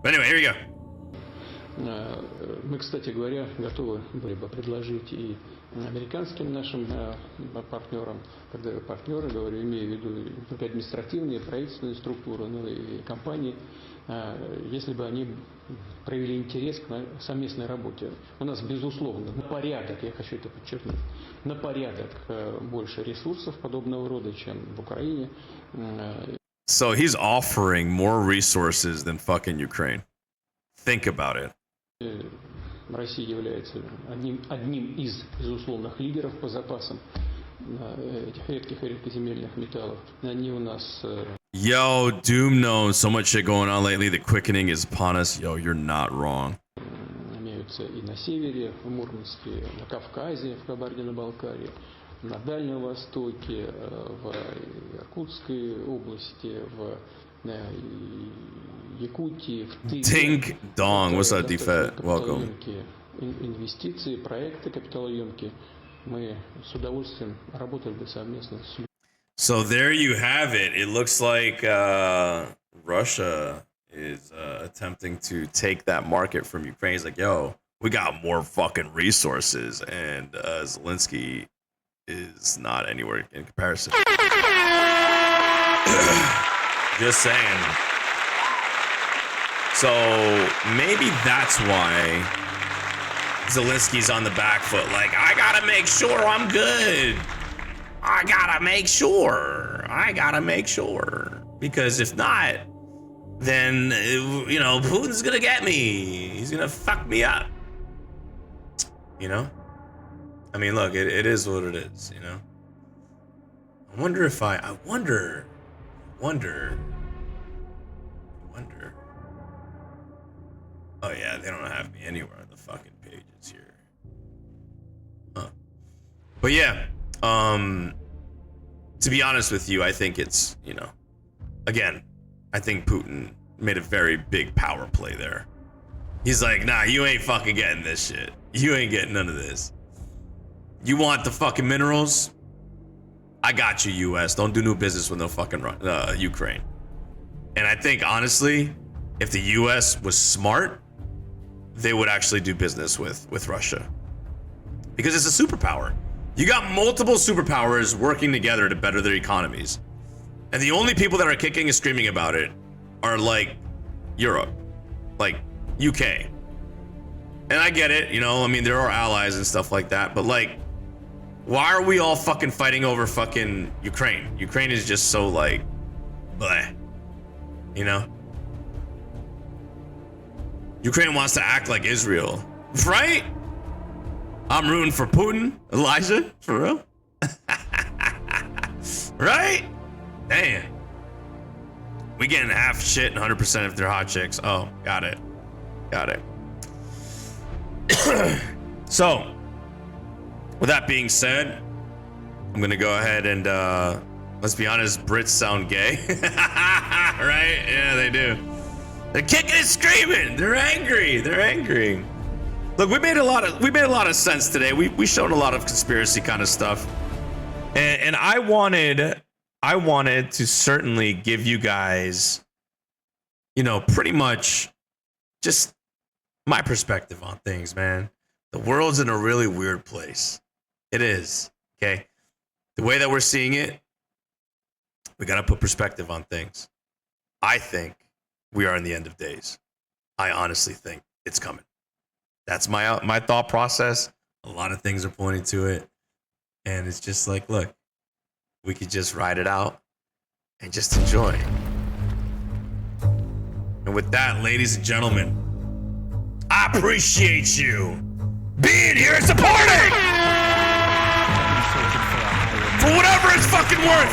But anyway, here you go. Мы, кстати говоря, готовы были бы предложить и американским нашим партнерам, когда я партнеры говорю, имею в виду только административные, правительственные структуры, ну и компании, если бы они проявили интерес к совместной работе. У нас, безусловно, на порядок, я хочу это подчеркнуть, на порядок больше ресурсов подобного рода, чем в Украине. So he's offering more resources than fucking Ukraine. Think about it. Россия является одним из безусловных лидеров по запасам этих редких и редкоземельных металлов. Они у нас... Yo, Doom knows so much shit going on lately. The quickening is upon us. Yo, you're not wrong. Имеются и на севере, в Мурманске, на Кавказе, в Кабардино-Балкарии, на Дальнем Востоке, в Иркутской области, в Якутии, в Тыве. Ding dong. What's up, D-Fat? Welcome. Инвестиции, проекты капиталоемкие. Мы с удовольствием работали бы совместно с... So there you have it. It looks like Russia is attempting to take that market from Ukraine. It's like, yo, we got more fucking resources, and Zelensky is not anywhere in comparison. Just saying. So maybe that's why Zelensky's on the back foot. Like, I gotta make sure I'm good. I gotta make sure. Because if not, then, you know, Putin's gonna get me. He's gonna fuck me up. You know? I mean, look, it is what it is, you know? I wonder if I wonder. Oh yeah, they don't have me anywhere on the fucking pages here. Huh. But yeah, to be honest with you, I think it's, you know, again, I think Putin made a very big power play there. He's like, nah, you ain't fucking getting this shit. You ain't getting none of this. You want the fucking minerals? I got you, US. Don't do new business with no fucking Ukraine. And I think, honestly, if the US was smart, they would actually do business with Russia. Because it's a superpower. You got multiple superpowers working together to better their economies. And the only people that are kicking and screaming about it are like Europe, like UK. And I get it, you know, I mean, there are allies and stuff like that, but like, why are we all fucking fighting over fucking Ukraine? Ukraine is just so like, bleh, you know? Ukraine wants to act like Israel, right? I'm rooting for Putin, Elijah, for real? Right? Damn. We getting half shit and 100% if they're hot chicks. Oh, got it. So, with that being said, I'm gonna go ahead and, let's be honest, Brits sound gay. Right? Yeah, they do. They're kicking and screaming. They're angry. Look, we made a lot of sense today. We showed a lot of conspiracy kind of stuff. And I wanted to certainly give you guys, you know, pretty much just my perspective on things, man. The world's in a really weird place. It is, okay? The way that we're seeing it, we got to put perspective on things. I think we are in the end of days. I honestly think it's coming. That's my thought process. A lot of things are pointing to it. And it's just like, look, we could just ride it out and just enjoy. And with that, ladies and gentlemen, I appreciate you being here and supporting for whatever it's fucking worth,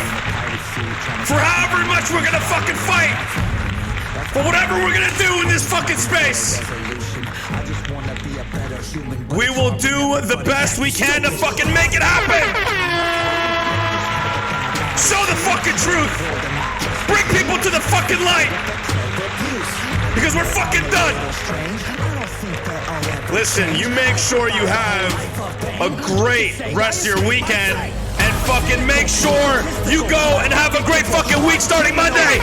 for however much we're gonna fucking fight, for whatever we're gonna do in this fucking space. We will do the best we can to fucking make it happen. truth. Bring people to the fucking light. Because we're fucking done. Listen, you make sure you have a great rest of your weekend and fucking make sure you go and have a great fucking week starting Monday.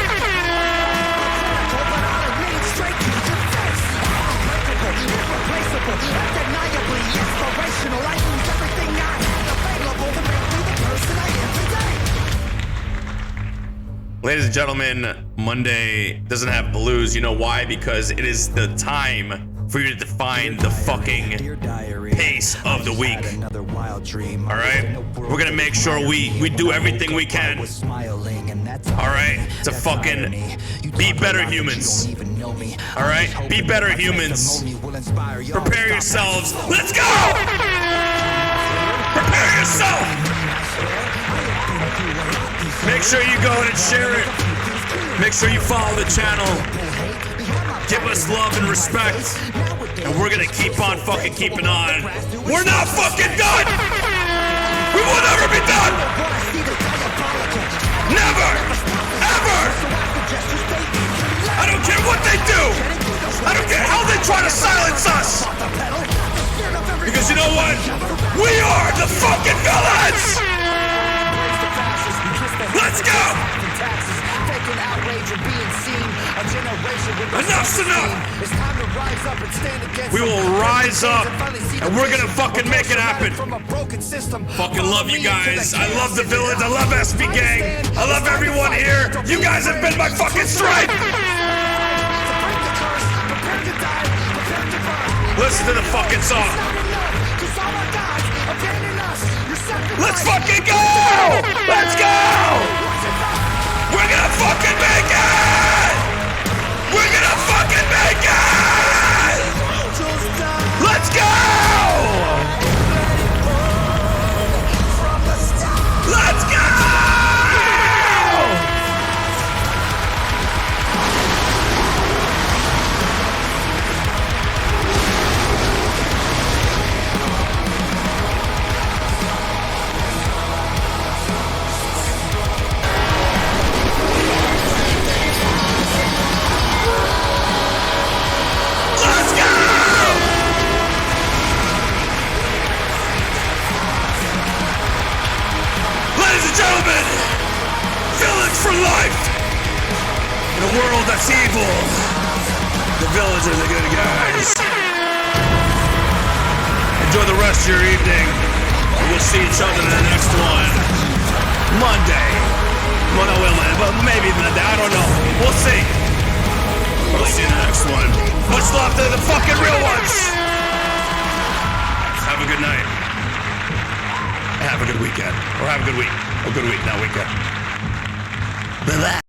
Ladies and gentlemen, Monday doesn't have blues. You know why? Because it is the time for you to define the fucking pace of the week. All right? We're gonna make sure we do everything we can. All right? To fucking be better humans. All right? Be better humans. Prepare yourselves. Let's go! Prepare yourself! Make sure you go and share it. Make sure you follow the channel. Give us love and respect. And we're gonna keep on fucking keeping on. We're not fucking done! We will never be done! Never! Ever! I don't care what they do! I don't care how they try to silence us! Because you know what? We are the fucking villains! Let's go! Enough's enough! We will rise up and we're gonna fucking make it happen. Fucking love you guys. I love the villains. I love SB Gang. I love everyone here. You guys have been my fucking strength. Listen to the fucking song. Let's fucking go! Let's go! We're gonna fucking make it! We're gonna fucking make it! Let's go! Let's go! Gentlemen, villains for life. In a world that's evil, the villains are the good guys. Enjoy the rest of your evening. We'll see each other in the next one. Monday. Well, no, but maybe Monday. I don't know. We'll see. We'll see you in the next one. Much love to the fucking real ones. Have a good night. Have a good weekend. Or have a good week. A good week, not weekend. Bye-bye.